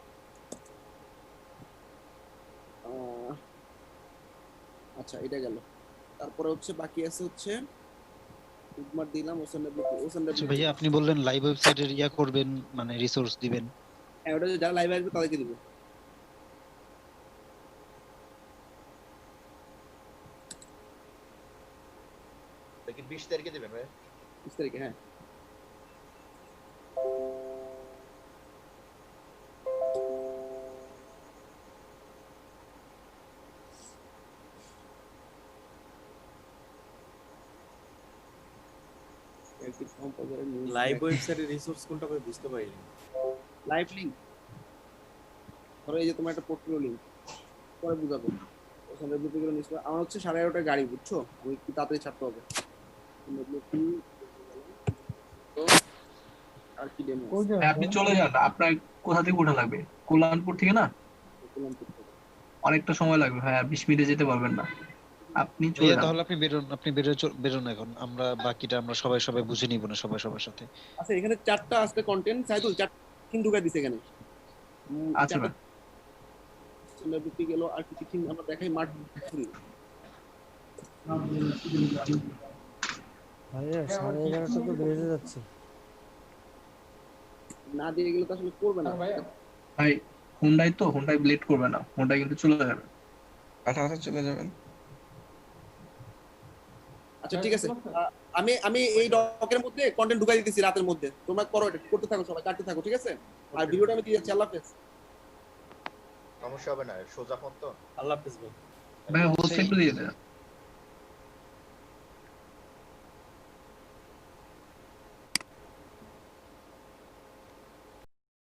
আচ্ছা এটা গেল, তারপরে হচ্ছে বাকি আছে হচ্ছে উডমার্ট দিলাম, আচ্ছা ভাইয়া আপনি বললেন লাইভ ওয়েবসাইটের ইয়া করবেন, মানে রিসোর্স দিবেন। হ্যাঁ ওটা যারা লাইভ আসবে তাদেরকে দিব। কি 20 তারিখে দিবেন ভাই? 20 তারিখে, হ্যাঁ। লাইভ ওয়েবসাইটের রিসোর্স কোনটা ভাই বুঝতে পারিনি। লাইভ লিংক, ধরো এই যে তোমার একটা পোর্টফোলিও লিংক, পরে বুঝাবো। ওখানে বুঝতে নিশ্চয় আমার হচ্ছে 11:30টার গাড়ি, বুঝছো, আমি একটু তাড়াতাড়ি ছাড়তে হবে। আর কি ডেমো আপনি চলে যান, আপনার কোথা থেকে ওঠা লাগবে? কল্যাণপুর থেকে না? অনেকটা সময় লাগবে ভাই, 20 মিনিটে যেতে পারবেন না। আপনি চলে যান। তাহলে আপনি বেরোন এখন, আমরা বাকিটা আমরা সবাই বুঝে নিব না সবার সাথে। আচ্ছা এখানে 4টা আছে কন্টেন্ট, সাইদুল 4 ঢুকাই দিছে এখানে। আচ্ছা ভাই সেলিব্রিটি গেল, আর কিছু থিম আমরা দেখাই মার্ট ফ্রি। ভাইয়া 11:30 তো বেজে যাচ্ছে, না দিয়ে গেলে তো আসলে করবে না ভাই। হুন্ডাই তো, হুন্ডাই ব্লেড করবে না, হুন্ডাই কিন্তু চলে যাবে। আচ্ছা চলে যাবেন। আচ্ছা ঠিক আছে, আমি এই ডকের মধ্যে কন্টেন্ট ঢুকাই দিতেছি রাতের মধ্যে, তোমরা করো, এটা করতে থাকো, সবাই কাটতে থাকো, ঠিক আছে? আর ভিডিওটা আমি দিয়ে যাচ্ছি। আল্লাহ হাফেজ। সমস্যা হবে না, সোজা ফোন তো। আল্লাহ হাফেজ ভাই। ভাই হোস্ট একটু দিয়ে দেন।